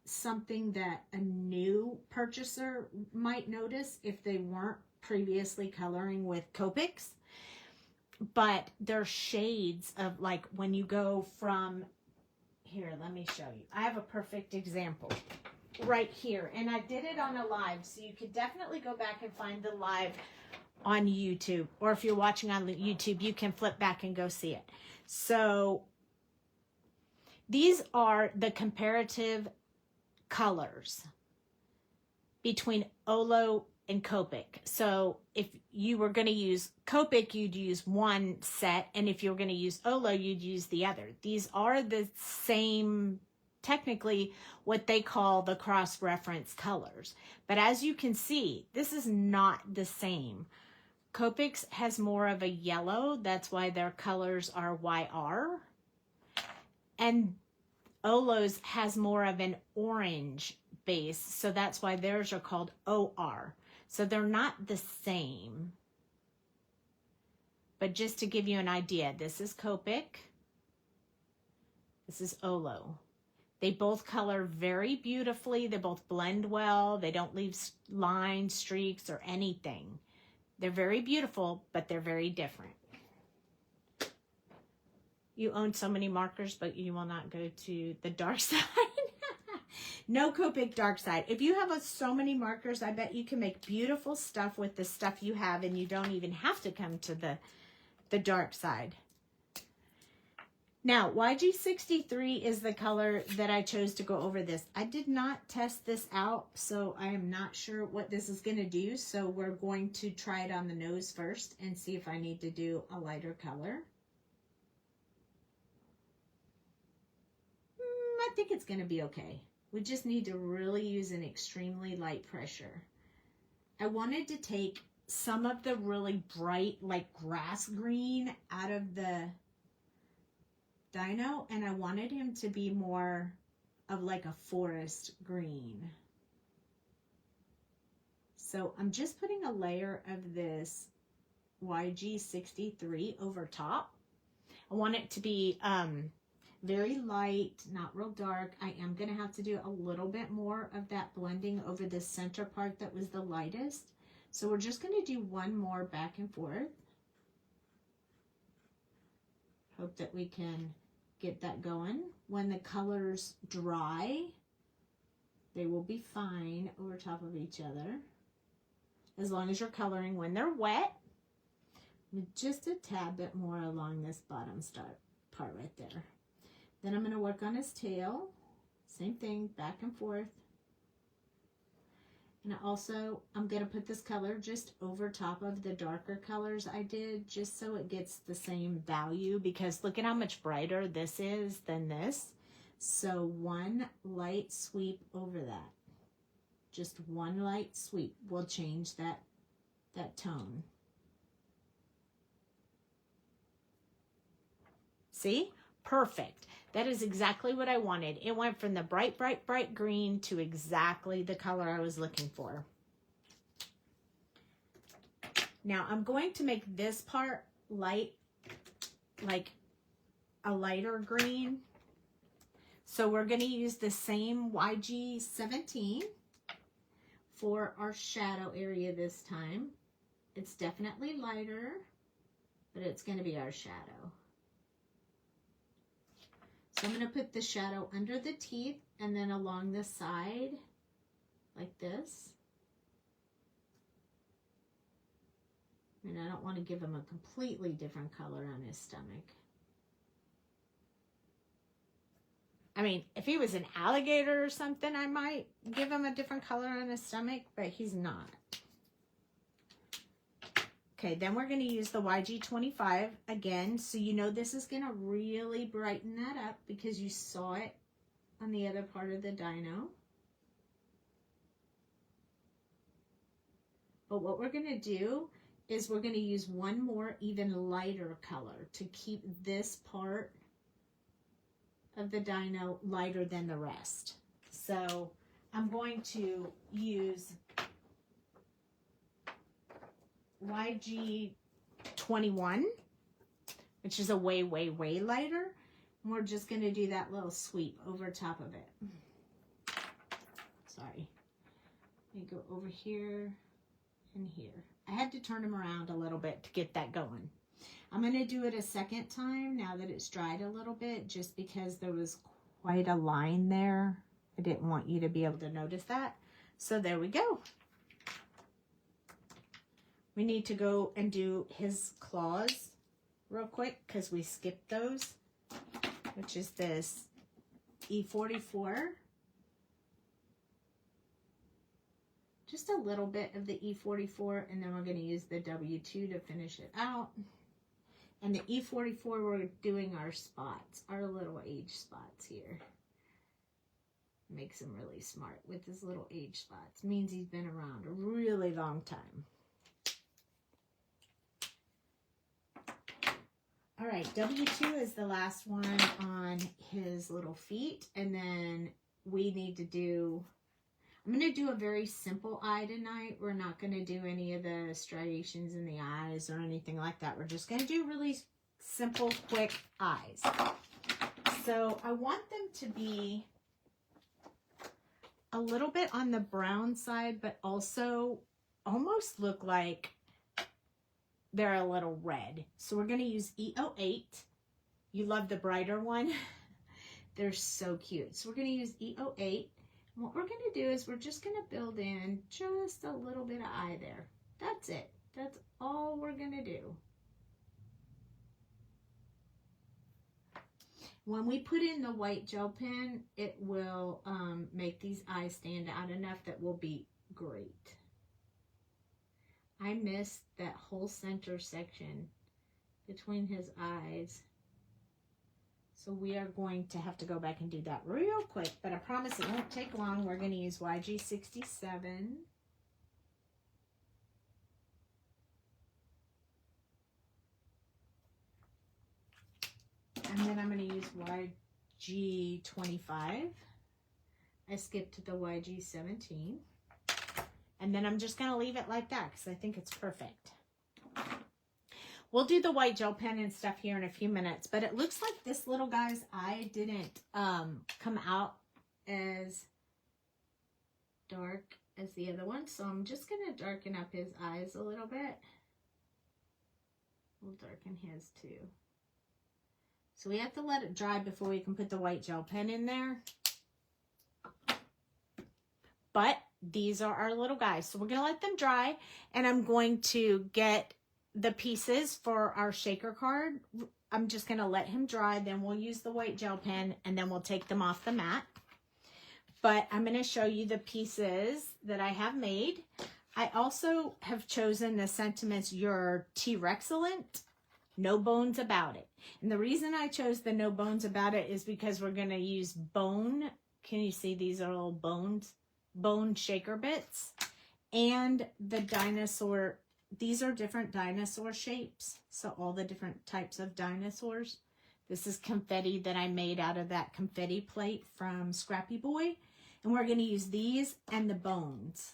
something that a new purchaser might notice if they weren't previously coloring with Copics, but they're shades of, like, when you go from here, let me show you. I have a perfect example right here. And I did it on a live, so you could definitely go back and find the live on YouTube. Or if you're watching on YouTube, you can flip back and go see it. So these are the comparative colors between Olo and Copic. So if you were going to use Copic, you'd use one set, and if you were going to use Olo, you'd use the other. These are the same, technically what they call the cross-reference colors. But as you can see, this is not the same. Copic's has more of a yellow, that's why their colors are YR. And Olo's has more of an orange base, so that's why theirs are called OR. So they're not the same. But just to give you an idea, this is Copic. This is Olo. They both color very beautifully. They both blend well. They don't leave lines, streaks, or anything. They're very beautiful, but they're very different. You own so many markers, but you will not go to the dark side. No Copic dark side. If you have so many markers, I bet you can make beautiful stuff with the stuff you have, and you don't even have to come to the dark side. Now, YG63 is the color that I chose to go over this. I did not test this out, so I am not sure what this is going to do. So we're going to try it on the nose first and see if I need to do a lighter color. I think it's going to be okay. We just need to really use an extremely light pressure. I wanted to take some of the really bright, like grass green out of the Dino, and I wanted him to be more of like a forest green. So I'm just putting a layer of this YG63 over top. I want it to be very light, not real dark. I am going to have to do a little bit more of that blending over the center part that was the lightest. So we're just going to do one more back and forth. Hope that we can get that going. When the colors dry, they will be fine over top of each other. As long as you're coloring when they're wet. Just a tad bit more along this bottom part right there. Then I'm going to work on his tail. Same thing, back and forth. And I'm going to put this color just over top of the darker colors I did, just so it gets the same value, because look at how much brighter this is than this. So one light sweep over that. Just one light sweep will change that tone. See? Perfect. That is exactly what I wanted. It went from the bright, bright, bright green to exactly the color I was looking for. Now I'm going to make this part light, like a lighter green. So we're going to use the same YG17 for our shadow area this time. It's definitely lighter, but it's going to be our shadow. So I'm going to put the shadow under the teeth and then along the side like this. And I don't want to give him a completely different color on his stomach. I mean, if he was an alligator or something, I might give him a different color on his stomach, but he's not. Okay, then we're going to use the YG25 again. So you know this is going to really brighten that up because you saw it on the other part of the Dino. But what we're going to do is we're going to use one more even lighter color to keep this part of the Dino lighter than the rest. So I'm going to use YG21, which is a way, way, way lighter. And we're just going to do that little sweep over top of it. Sorry. Let me go over here and here. I had to turn them around a little bit to get that going. I'm going to do it a second time now that it's dried a little bit, just because there was quite a line there. I didn't want you to be able to notice that. So there we go. We need to go and do his claws real quick because we skipped those, which is this E44. Just a little bit of the E44, and then we're going to use the W2 to finish it out. And the E44, we're doing our spots, our little age spots here. Makes him really smart with his little age spots. Means he's been around a really long time. All right, W2 is the last one on his little feet. And then we need to do, I'm going to do a very simple eye tonight. We're not going to do any of the striations in the eyes or anything like that. We're just going to do really simple, quick eyes. So I want them to be a little bit on the brown side, but also almost look like they're a little red. So we're going to use E08. You love the brighter one. They're so cute. So we're going to use E08. And what we're going to do is we're just going to build in just a little bit of eye there. That's it. That's all we're going to do. When we put in the white gel pen, it will make these eyes stand out enough that will be great. I missed that whole center section between his eyes. So we are going to have to go back and do that real quick, but I promise it won't take long. We're going to use YG67. And then I'm going to use YG25. I skipped the YG17. And then I'm just going to leave it like that because I think it's perfect. We'll do the white gel pen and stuff here in a few minutes. But it looks like this little guy's eye didn't come out as dark as the other one. So I'm just going to darken up his eyes a little bit. We'll darken his too. So we have to let it dry before we can put the white gel pen in there. But these are our little guys. So we're going to let them dry. And I'm going to get the pieces for our shaker card. I'm just going to let him dry. Then we'll use the white gel pen. And then we'll take them off the mat. But I'm going to show you the pieces that I have made. I also have chosen the sentiments Your T-Rexcellent. No bones about it. And the reason I chose the no bones about it is because we're going to use bone. Can you see these are little bones? Bone shaker bits. And the dinosaur. These are different dinosaur shapes. So all the different types of dinosaurs. This is confetti that I made out of that confetti plate from Scrappy Boy. And we're going to use these and the bones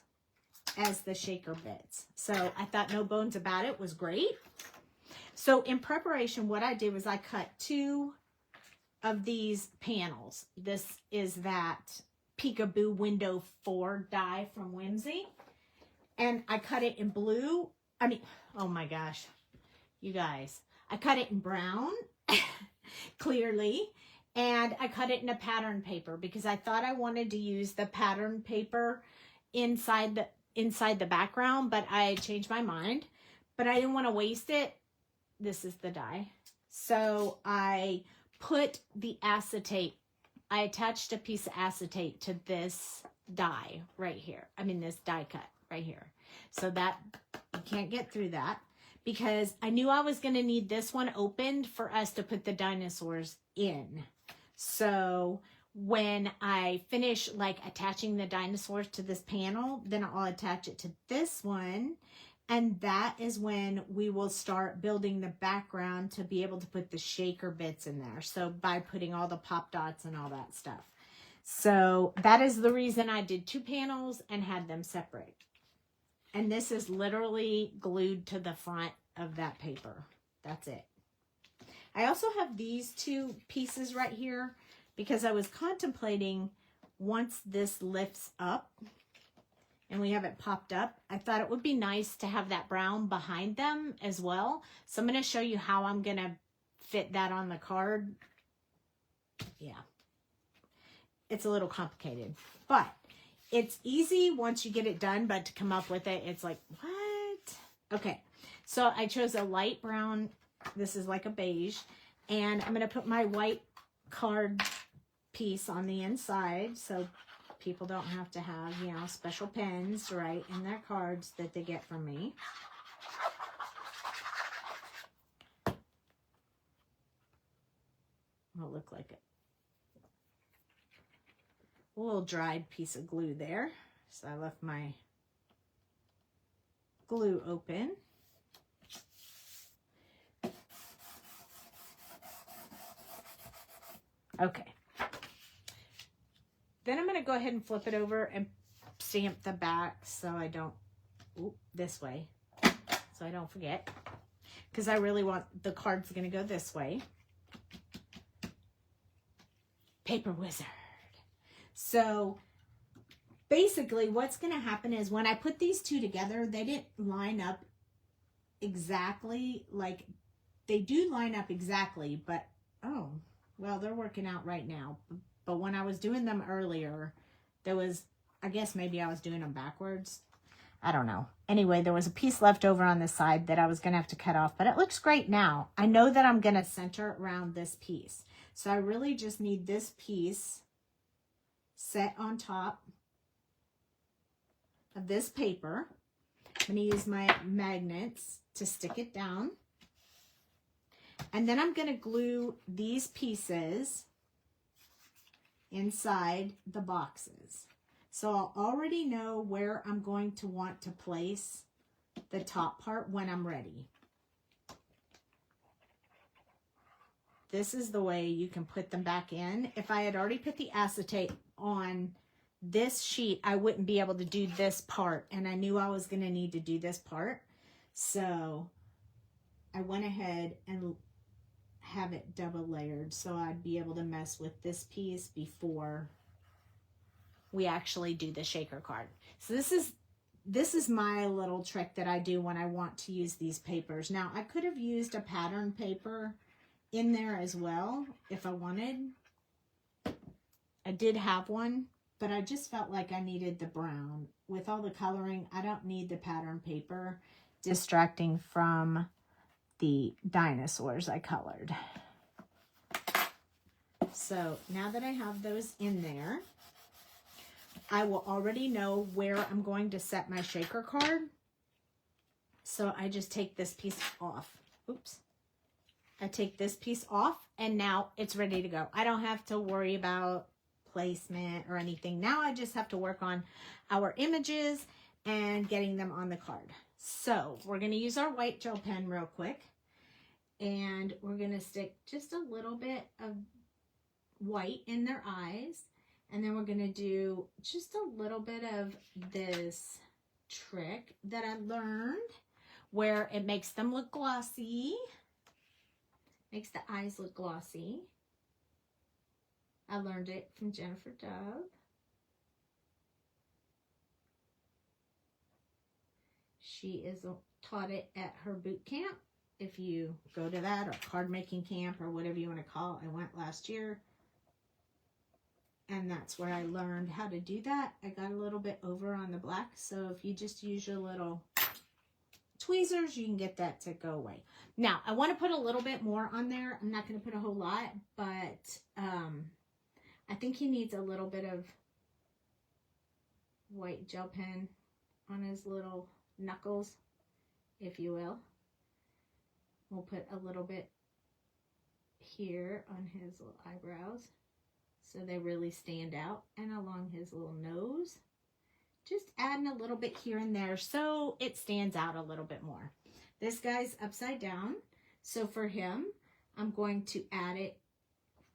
as the shaker bits. So I thought no bones about it was great. So in preparation, what I did was I cut 2 of these panels. This is that Peekaboo Window 4 die from Whimsy. And I cut it in blue. I mean, oh my gosh, you guys. I cut it in brown, clearly. And I cut it in a pattern paper because I thought I wanted to use the pattern paper inside the background, but I changed my mind. But I didn't want to waste it. This is the die. So I put the acetate. I attached a piece of acetate to this die right here. I mean, this die cut right here. So that you can't get through that because I knew I was going to need this one opened for us to put the dinosaurs in. So when I finish like attaching the dinosaurs to this panel, then I'll attach it to this one. And that is when we will start building the background to be able to put the shaker bits in there. So by putting all the pop dots and all that stuff. So that is the reason I did 2 panels and had them separate. And this is literally glued to the front of that paper. That's it. I also have these 2 pieces right here because I was contemplating once this lifts up and we have it popped up, I thought it would be nice to have that brown behind them as well. So I'm going to show you how I'm going to fit that on the card. Yeah. it's a little complicated, but it's easy once you get it done, but to come up with it, it's like, what? Okay, so I chose a light brown. This is like a beige, and I'm going to put my white card piece on the inside so people don't have to have, you know, special pens to write in their cards that they get from me. It'll look like a little dried piece of glue there. So I left my glue open. Okay. Then I'm going to go ahead and flip it over and stamp the back so I don't, this way, so I don't forget. Because I really want the cards going to go this way. Paper wizard. So basically what's going to happen is when I put these two together, they didn't line up exactly, like they do line up exactly, but oh, well, they're working out right now. But when I was doing them earlier, there was, I guess maybe I was doing them backwards. I don't know. Anyway, there was a piece left over on the side that I was going to have to cut off, but it looks great now. I know that I'm going to center around this piece. So I really just need this piece set on top of this paper. I'm going to use my magnets to stick it down. And then I'm going to glue these pieces inside the boxes. So I'll already know where I'm going to want to place the top part when I'm ready. This is the way you can put them back in. If I had already put the acetate on this sheet, I wouldn't be able to do this part, and I knew I was going to need to do this part. So I went ahead and have it double layered so I'd be able to mess with this piece before we actually do the shaker card. So this is my little trick that I do when I want to use these papers. Now I could have used a pattern paper in there as well if I wanted. I did have one, but I just felt like I needed the brown. With all the coloring, I don't need the pattern paper distracting from the dinosaurs I colored. So now that I have those in there, I will already know where I'm going to set my shaker card. So I just take this piece off. Oops. I take this piece off and now it's ready to go. I don't have to worry about placement or anything. Now I just have to work on our images and getting them on the card. So we're going to use our white gel pen real quick, and we're going to stick just a little bit of white in their eyes, and then we're going to do just a little bit of this trick that I learned where it makes them look glossy, makes the eyes look glossy. I learned it from Jennifer Dove. She is taught it at her boot camp. If you go to that, or card making camp, or whatever you want to call it. I went last year, and that's where I learned how to do that. I got a little bit over on the black, so if you just use your little tweezers, you can get that to go away. Now, I want to put a little bit more on there. I'm not going to put a whole lot, but I think he needs a little bit of white gel pen on his little knuckles, if you will. We'll put a little bit here on his little eyebrows so they really stand out, and along his little nose. Just adding a little bit here and there so it stands out a little bit more. This guy's upside down, so for him, I'm going to add it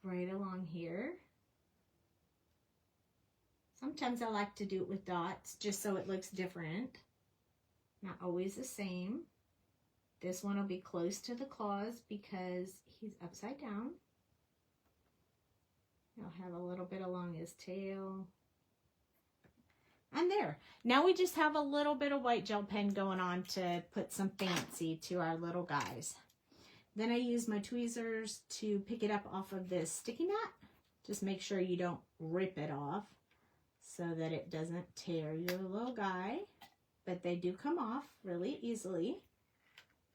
right along here. Sometimes I like to do it with dots just so it looks different. Not always the same. This one will be close to the claws because he's upside down. I'll have a little bit along his tail. And there. Now we just have a little bit of white gel pen going on to put some fancy to our little guys. Then I use my tweezers to pick it up off of this sticky mat. Just make sure you don't rip it off so that it doesn't tear your little guy. But they do come off really easily.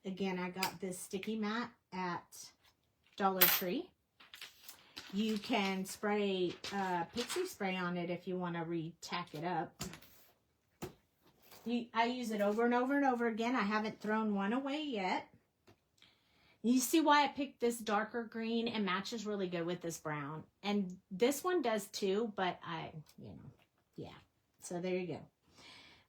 Again, I got this sticky mat at Dollar Tree. You can spray pixie spray on it if you want to re-tack it up. I use it over and over and over again. I haven't thrown one away yet. You see why I picked this darker green? It matches really good with this brown. And this one does too, but yeah. So there you go.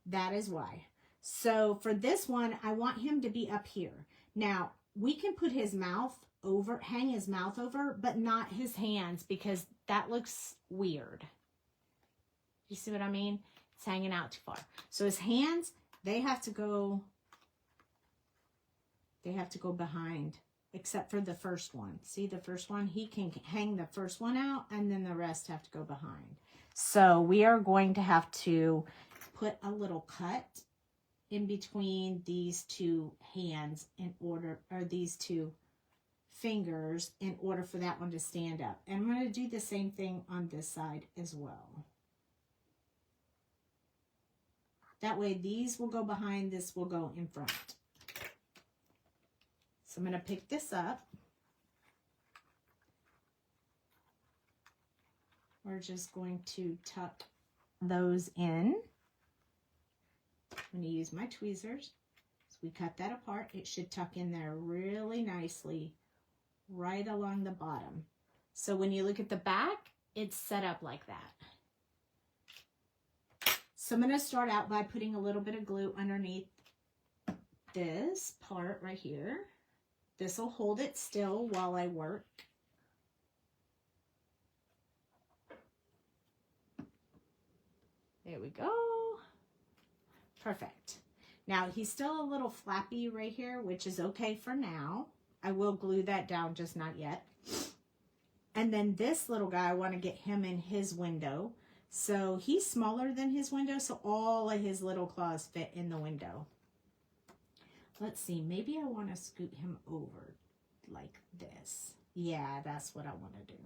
That is why. So for this one, I want him to be up here. Now, we can put his mouth over, hang his mouth over, but not his hands because that looks weird. You see what I mean? It's hanging out too far. So his hands, they have to go behind, except for the first one. See the first one? He can hang the first one out and then the rest have to go behind. So we are going to have to put a little cut in between these two hands in order, or these two fingers in order for that one to stand up. And I'm going to do the same thing on this side as well. That way these will go behind, this will go in front. So I'm going to pick this up. We're just going to tuck those in. I'm going to use my tweezers. So we cut that apart. It should tuck in there really nicely right along the bottom. So when you look at the back, it's set up like that. So I'm going to start out by putting a little bit of glue underneath this part right here. This will hold it still while I work. There we go. Perfect. Now he's still a little flappy right here, which is okay for now. I will glue that down, just not yet. And then this little guy, I want to get him in his window. So he's smaller than his window, so all of his little claws fit in the window. Let's see, maybe I want to scoot him over like this. Yeah, that's what I want to do.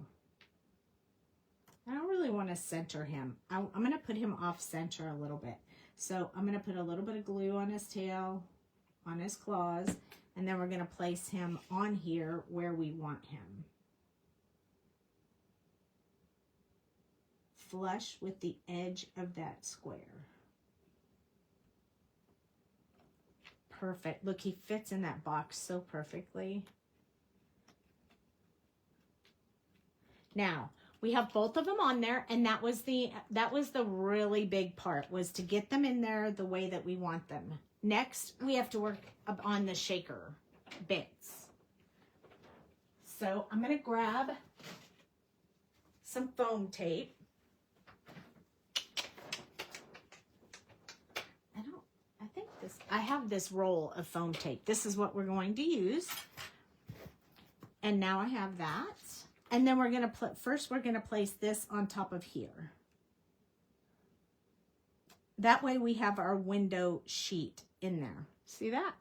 I don't really want to center him. I'm going to put him off center a little bit. So I'm going to put a little bit of glue on his tail, on his claws, and then we're going to place him on here where we want him. Flush with the edge of that square. Perfect. Look, he fits in that box so perfectly. Now, we have both of them on there, and that was the really big part, was to get them in there the way that we want them. Next, we have to work on the shaker bits. So I'm going to grab some foam tape. I have this roll of foam tape. This is what we're going to use. And now I have that. And then we're going to put, first we're going to place this on top of here. That way we have our window sheet in there. See that?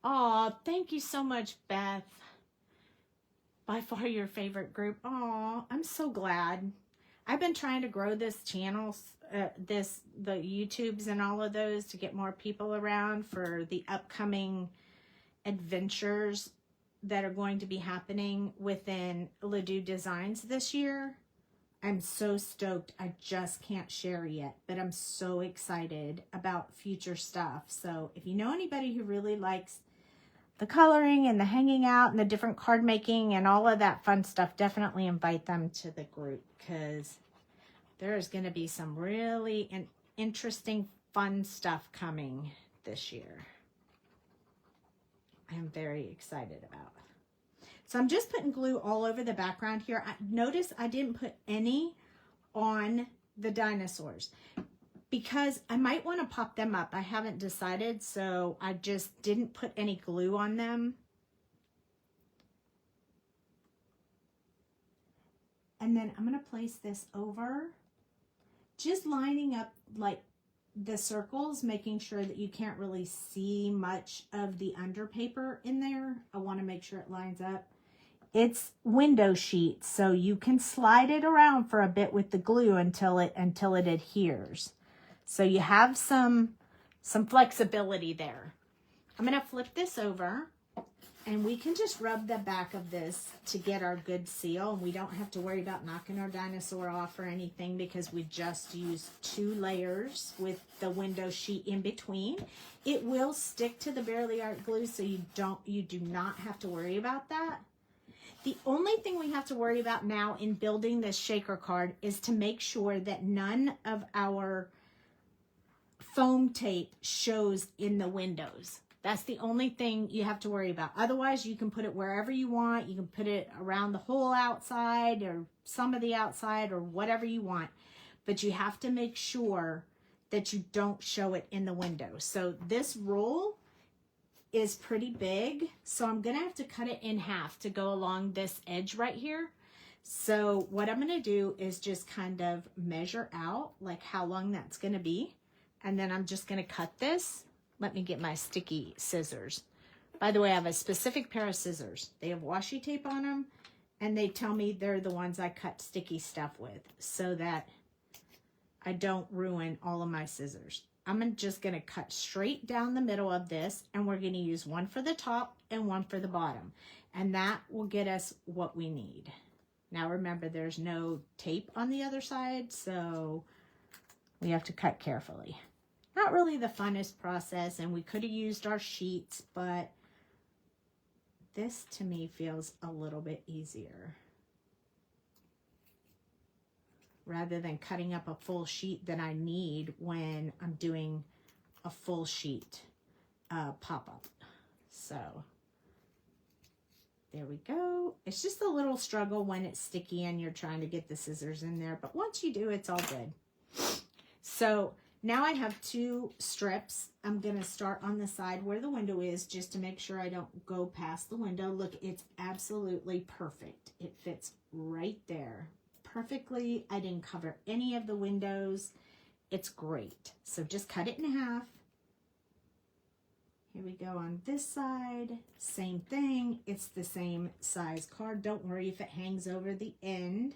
Oh, thank you so much, Beth. By far your favorite group. Oh, I'm so glad. I've been trying to grow this channel, the YouTubes and all of those, to get more people around for the upcoming adventures that are going to be happening within Ledoux Designs this year. I'm so stoked. I just can't share yet, but I'm so excited about future stuff. So if you know anybody who really likes the coloring and the hanging out and the different card making and all of that fun stuff, definitely invite them to the group, because there is going to be some really interesting, fun stuff coming this year. I am very excited about. So I'm just putting glue all over the background here. Notice I didn't put any on the dinosaurs, because I might want to pop them up. I haven't decided, so I just didn't put any glue on them. And then I'm going to place this over, just lining up like the circles, making sure that you can't really see much of the under paper in there. I want to make sure it lines up. It's window sheet, so you can slide it around for a bit with the glue until it adheres. So you have some flexibility there. I'm going to flip this over, and we can just rub the back of this to get our good seal, and we don't have to worry about knocking our dinosaur off or anything because we just used 2 layers with the window sheet in between. It will stick to the Bearly Art glue, so you do not have to worry about that. The only thing we have to worry about now in building this shaker card is to make sure that none of our foam tape shows in the windows. That's the only thing you have to worry about. Otherwise, you can put it wherever you want. You can put it around the whole outside or some of the outside or whatever you want. But you have to make sure that you don't show it in the window. So this roll is pretty big, so I'm gonna have to cut it in half to go along this edge right here. So what I'm gonna do is just kind of measure out like how long that's gonna be, and then I'm just gonna cut this. Let me get my sticky scissors. By the way, I have a specific pair of scissors. They have washi tape on them, and they tell me they're the ones I cut sticky stuff with so that I don't ruin all of my scissors. I'm just going to cut straight down the middle of this, and we're going to use one for the top and one for the bottom. And that will get us what we need. Now remember, there's no tape on the other side, so we have to cut carefully. Not really the funnest process, and we could have used our sheets, but this to me feels a little bit easier. Rather than cutting up a full sheet that I need when I'm doing a full sheet pop-up. So there we go. It's just a little struggle when it's sticky and you're trying to get the scissors in there, but once you do, it's all good. So now I have 2 strips. I'm going to start on the side where the window is just to make sure I don't go past the window. Look, it's absolutely perfect. It fits right there perfectly. I didn't cover any of the windows. It's great. So just cut it in half. Here we go on this side. Same thing. It's the same size card. Don't worry if it hangs over the end,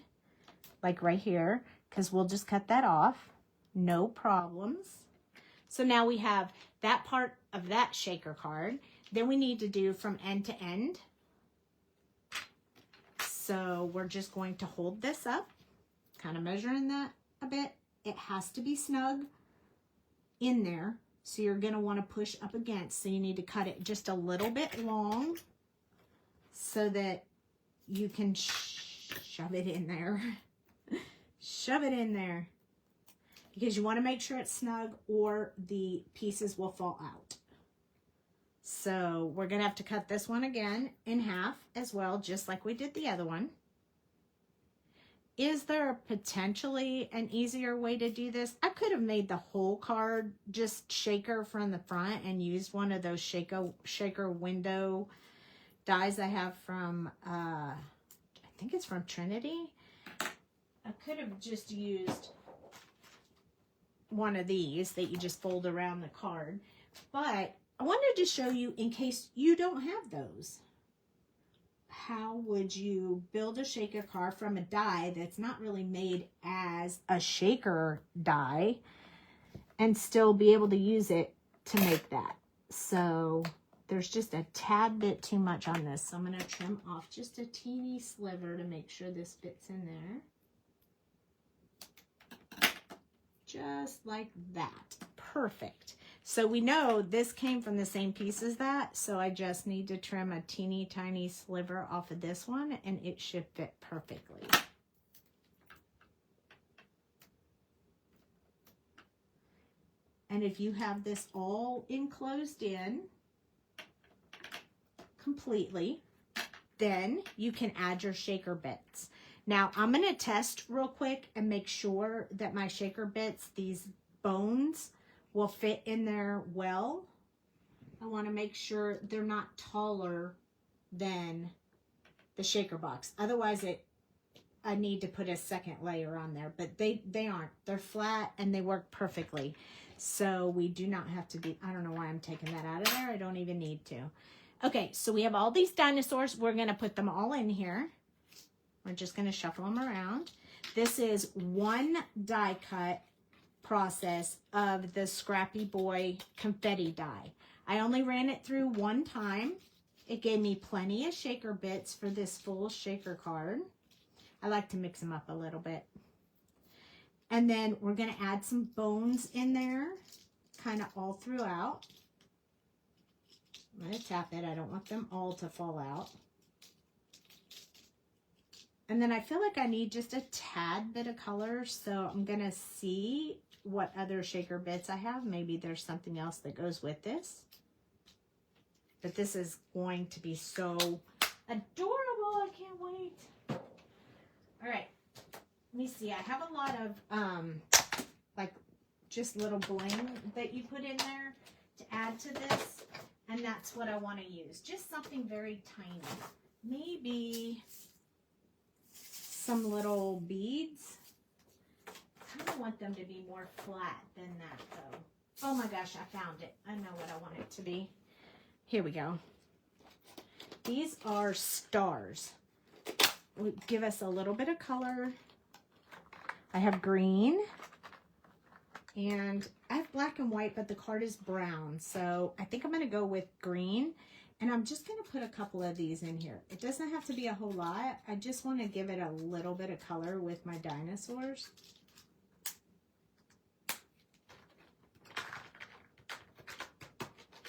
like right here, because we'll just cut that off. No problems. So now we have that part of that shaker card. Then we need to do from end to end. So we're just going to hold this up, kind of measuring that a bit. It has to be snug in there. So you're going to want to push up against. So you need to cut it just a little bit long so that you can shove it in there. Shove it in there. Because you want to make sure it's snug or the pieces will fall out. So we're going to have to cut this one again in half as well, just like we did the other one. Is there potentially an easier way to do this? I could have made the whole card just shaker from the front and used one of those shaker window dies I have from, I think it's from Trinity. I could have just used one of these that you just fold around the card. But I wanted to show you, in case you don't have those, how would you build a shaker card from a die that's not really made as a shaker die and still be able to use it to make that. So there's just a tad bit too much on this. So I'm going to trim off just a teeny sliver to make sure this fits in there. Just like that. Perfect. So we know this came from the same piece as that, so I just need to trim a teeny tiny sliver off of this one and it should fit perfectly. And if you have this all enclosed in completely, then you can add your shaker bits. Now I'm going to test real quick and make sure that my shaker bits, these bones, will fit in there well. I want to make sure they're not taller than the shaker box. Otherwise I need to put a second layer on there, but they aren't. They're flat and they work perfectly. So we do not have to be, I don't know why I'm taking that out of there. I don't even need to. Okay, so we have all these dinosaurs. We're going to put them all in here. We're just going to shuffle them around. This is one die cut process of the Scrappy Boy Confetti die. I only ran it through one time. It gave me plenty of shaker bits for this full shaker card. I like to mix them up a little bit. And then we're going to add some bones in there, kind of all throughout. I'm going to tap it. I don't want them all to fall out. And then I feel like I need just a tad bit of color, so I'm going to see what other shaker bits I have. Maybe there's something else that goes with this. But this is going to be so adorable. I can't wait. All right. Let me see. I have a lot of, like, just little bling that you put in there to add to this. And that's what I want to use. Just something very tiny. Maybe some little beads. I kind of want them to be more flat than that, though. Oh my gosh, I found it. I know what I want it to be. Here we go. These are stars. Will give us a little bit of color. I have green. And I have black and white, but the card is brown. So I think I'm going to go with green. And I'm just going to put a couple of these in here. It doesn't have to be a whole lot. I just want to give it a little bit of color with my dinosaurs.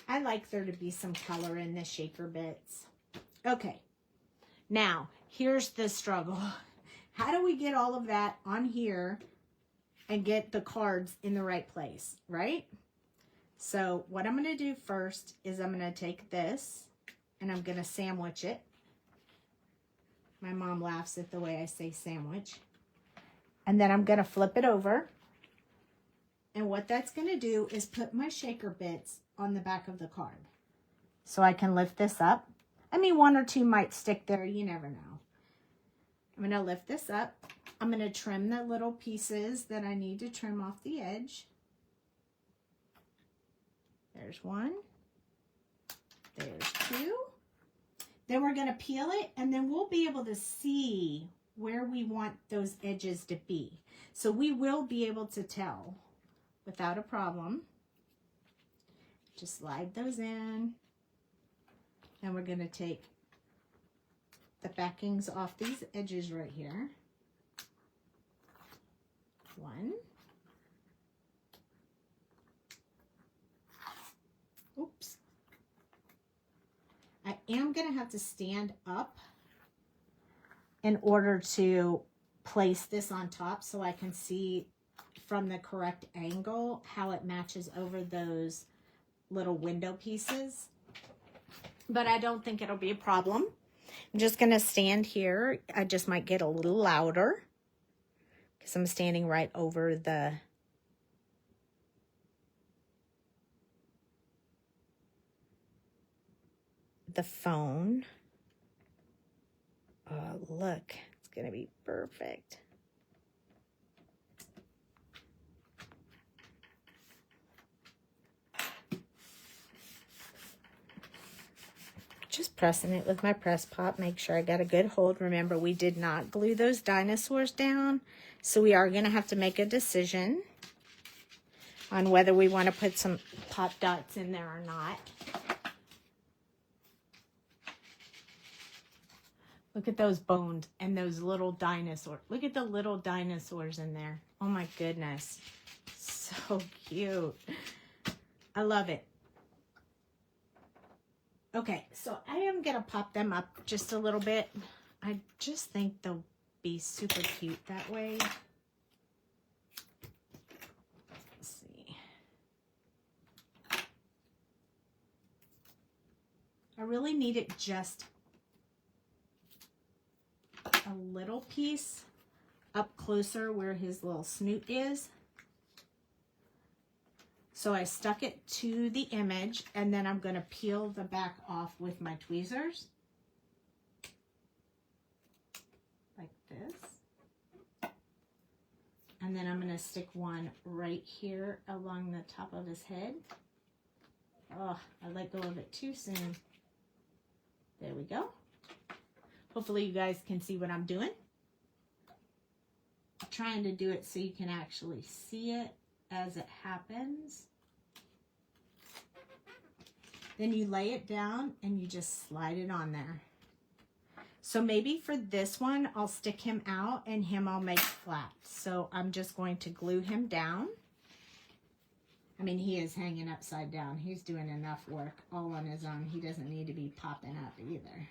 I like there to be some color in the shaker bits. Okay, now here's the struggle. How do we get all of that on here and get the cards in the right place, right? So what I'm going to do first is I'm going to take this and I'm going to sandwich it. My mom laughs at the way I say sandwich. And then I'm going to flip it over. And what that's going to do is put my shaker bits on the back of the card. So I can lift this up. I mean, one or two might stick there. You never know. I'm going to lift this up. I'm going to trim the little pieces that I need to trim off the edge. There's one. There's two. Then we're going to peel it, and then we'll be able to see where we want those edges to be. So we will be able to tell without a problem. Just slide those in. And we're going to take the backings off these edges right here. One. Oops. I am going to have to stand up in order to place this on top so I can see from the correct angle how it matches over those little window pieces. But I don't think it'll be a problem. I'm just going to stand here. I just might get a little louder because I'm standing right over the phone. Oh, look, it's going to be perfect. Just pressing it with my press pop, make sure I got a good hold. Remember, we did not glue those dinosaurs down, so we are going to have to make a decision on whether we want to put some pop dots in there or not. Look at those bones and those little dinosaurs. Look at the little dinosaurs in there. Oh my goodness. So cute. I love it. Okay, so I am going to pop them up just a little bit. I just think they'll be super cute that way. Let's see. I really need it just a little piece up closer where his little snoot is. So I stuck it to the image, and then I'm going to peel the back off with my tweezers. Like this. And then I'm going to stick one right here along the top of his head. Oh, I let go of it too soon. There we go. Hopefully you guys can see what I'm doing. I'm trying to do it so you can actually see it as it happens. Then you lay it down and you just slide it on there. So maybe for this one, I'll stick him out and him I'll make flat. So I'm just going to glue him down. I mean, he is hanging upside down. He's doing enough work all on his own. He doesn't need to be popping up either.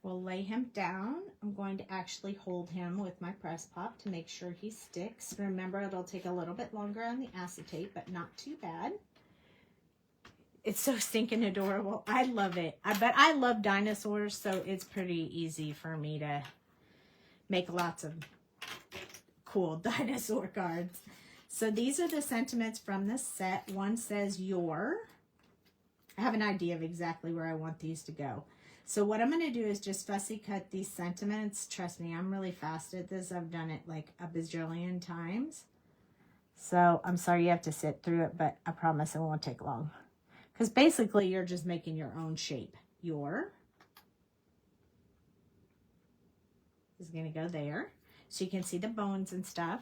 We'll lay him down. I'm going to actually hold him with my press pop to make sure he sticks. Remember, it'll take a little bit longer on the acetate, but not too bad. It's so stinking adorable. I love it. But I love dinosaurs, so it's pretty easy for me to make lots of cool dinosaur cards. So these are the sentiments from the set. One says your. I have an idea of exactly where I want these to go. So what I'm going to do is just fussy cut these sentiments. Trust me, I'm really fast at this. I've done it like a bazillion times. So I'm sorry you have to sit through it, but I promise it won't take long. Because basically you're just making your own shape. Your is going to go there. So you can see the bones and stuff.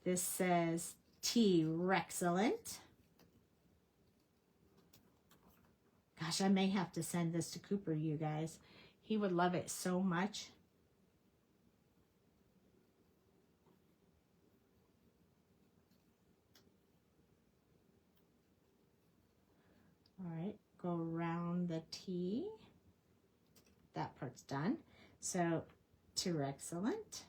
This says T-Rexcellent. Gosh, I may have to send this to Cooper, you guys. He would love it so much. All right, go around the T. That part's done. So, T-Rexcellent.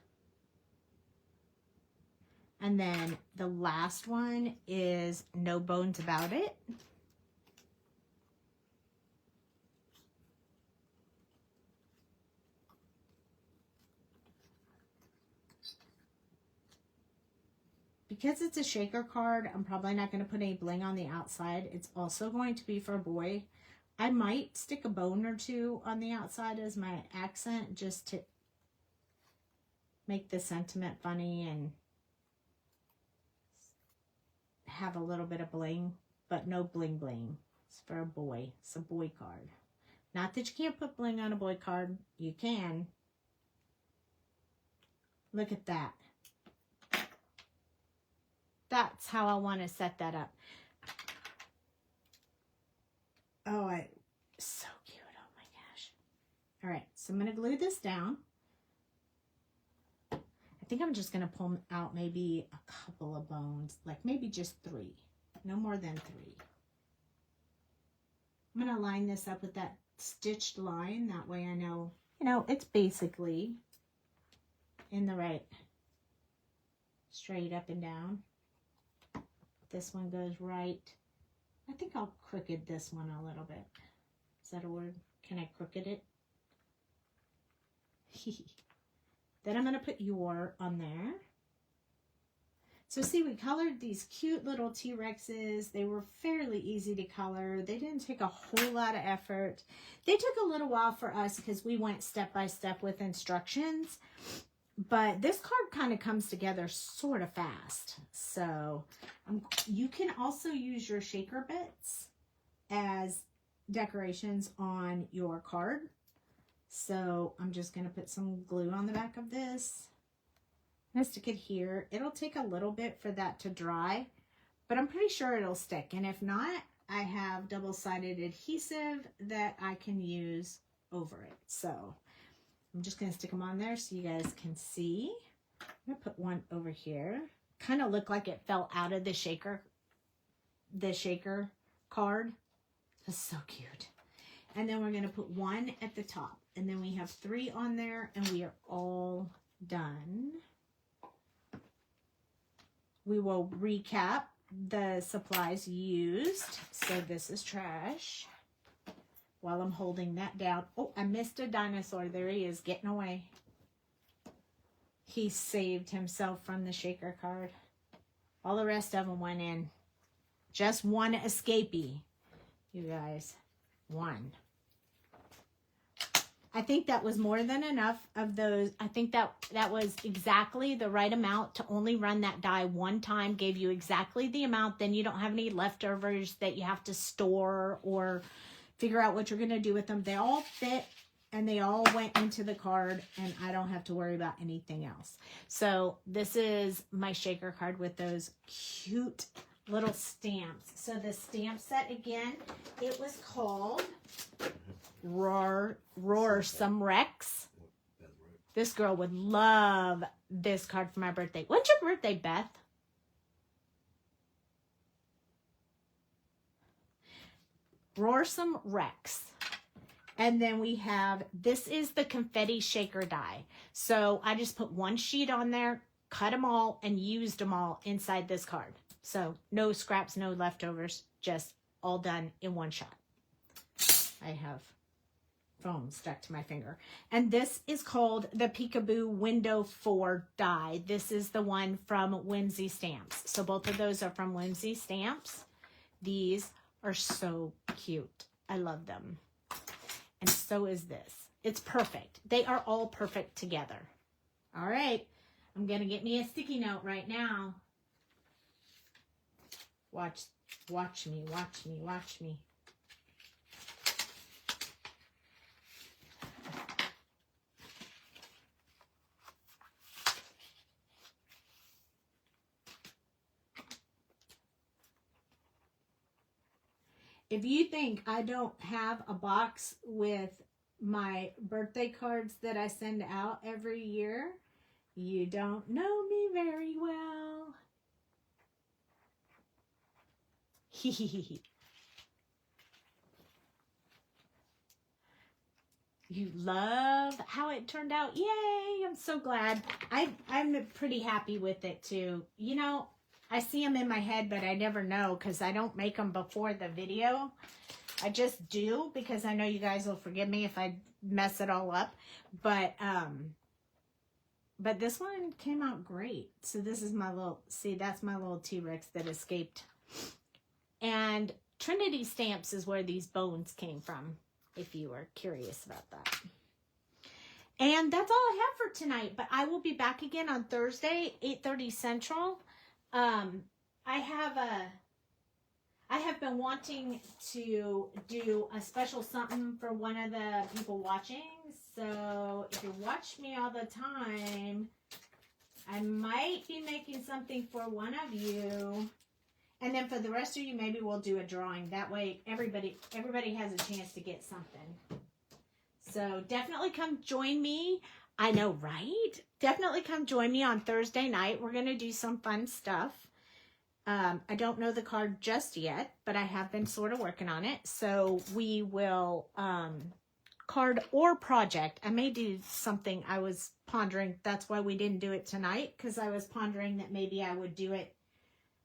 And then the last one is No Bones About It. Because it's a shaker card, I'm probably not going to put any bling on the outside. It's also going to be for a boy. I might stick a bone or two on the outside as my accent just to make the sentiment funny and have a little bit of bling, but no bling bling. It's for a boy. It's a boy card. Not that you can't put bling on a boy card. You can. Look at that. That's how I want to set that up. Oh, so cute. Oh my gosh. All right, so I'm going to glue this down. I think I'm just going to pull out maybe a couple of bones, like maybe just 3. No more than 3. I'm going to line this up with that stitched line. That way I know, you know, it's basically in the right, straight up and down. This one goes right. I think I'll crooked this one a little bit. Is that a word? Can I crooked it? Then I'm going to put your on there. So see, we colored these cute little T-Rexes. They were fairly easy to color. They didn't take a whole lot of effort. They took a little while for us because we went step by step with instructions. But this card kind of comes together sort of fast. So you can also use your shaker bits as decorations on your card. So I'm just going to put some glue on the back of this. I'm going to stick it here. It'll take a little bit for that to dry, but I'm pretty sure it'll stick. And if not, I have double-sided adhesive that I can use over it. So I'm just going to stick them on there so you guys can see. I'm going to put one over here. Kind of look like it fell out of the shaker card. That's so cute. And then we're going to put one at the top. And then we have 3 on there and we are all done. We will recap the supplies used. So this is trash. While I'm holding that down. Oh, I missed a dinosaur. There he is, getting away. He saved himself from the shaker card. All the rest of them went in. Just one escapee. You guys. One. I think that was more than enough of those. I think that was exactly the right amount to only run that die one time. Gave you exactly the amount. Then you don't have any leftovers that you have to store or figure out what you're going to do with them. They all fit and they all went into the card, and I don't have to worry about anything else. So this is my shaker card with those cute little stamps. So the stamp set, again, it was called Roarsome Rex. This girl would love this card for my birthday. When's your birthday, Beth? Roarsome Rex. And then we have, this is the confetti shaker die. So I just put one sheet on there, cut them all, and used them all inside this card. So no scraps, no leftovers, just all done in one shot. I have foam stuck to my finger. And this is called the Peekaboo Window 4 die. This is the one from Whimsy Stamps. So both of those are from Whimsy Stamps. These are so cute. I love them. And so is this. It's perfect. They are all perfect together. All right. I'm going to get me a sticky note right now. Watch me, watch me, watch me. If you think I don't have a box with my birthday cards that I send out every year, you don't know me very well. You love how it turned out. Yay! I'm so glad. I'm pretty happy with it too. You know, I see them in my head, but I never know because I don't make them before the video. I just do because I know you guys will forgive me if I mess it all up. But this one came out great. So this is my little, see, that's my little T-Rex that escaped. And Trinity Stamps is where these bones came from, if you were curious about that. And that's all I have for tonight. But I will be back again on Thursday, 8:30 Central. I have been wanting to do a special something for one of the people watching. So if you watch me all the time, I might be making something for one of you. And then for the rest of you, maybe we'll do a drawing. That way everybody has a chance to get something. So definitely come join me. I know, right? Definitely come join me on Thursday night. We're going to do some fun stuff. I don't know the card just yet, but I have been sort of working on it. So we will, card or project. I may do something I was pondering. That's why we didn't do it tonight, because I was pondering that maybe I would do it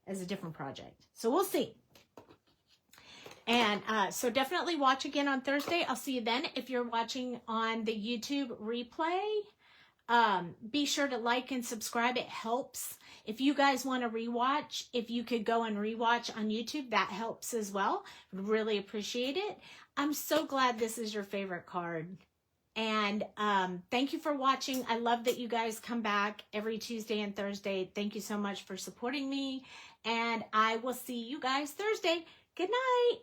as a different project. So we'll see. And so definitely watch again on Thursday. I'll see you then. If you're watching on the YouTube replay, be sure to like and subscribe. It helps. If you guys want to rewatch, if you could go and rewatch on YouTube, that helps as well. Really appreciate it. I'm so glad this is your favorite card. And thank you for watching. I love that you guys come back every Tuesday and Thursday. Thank you so much for supporting me. And I will see you guys Thursday. Good night.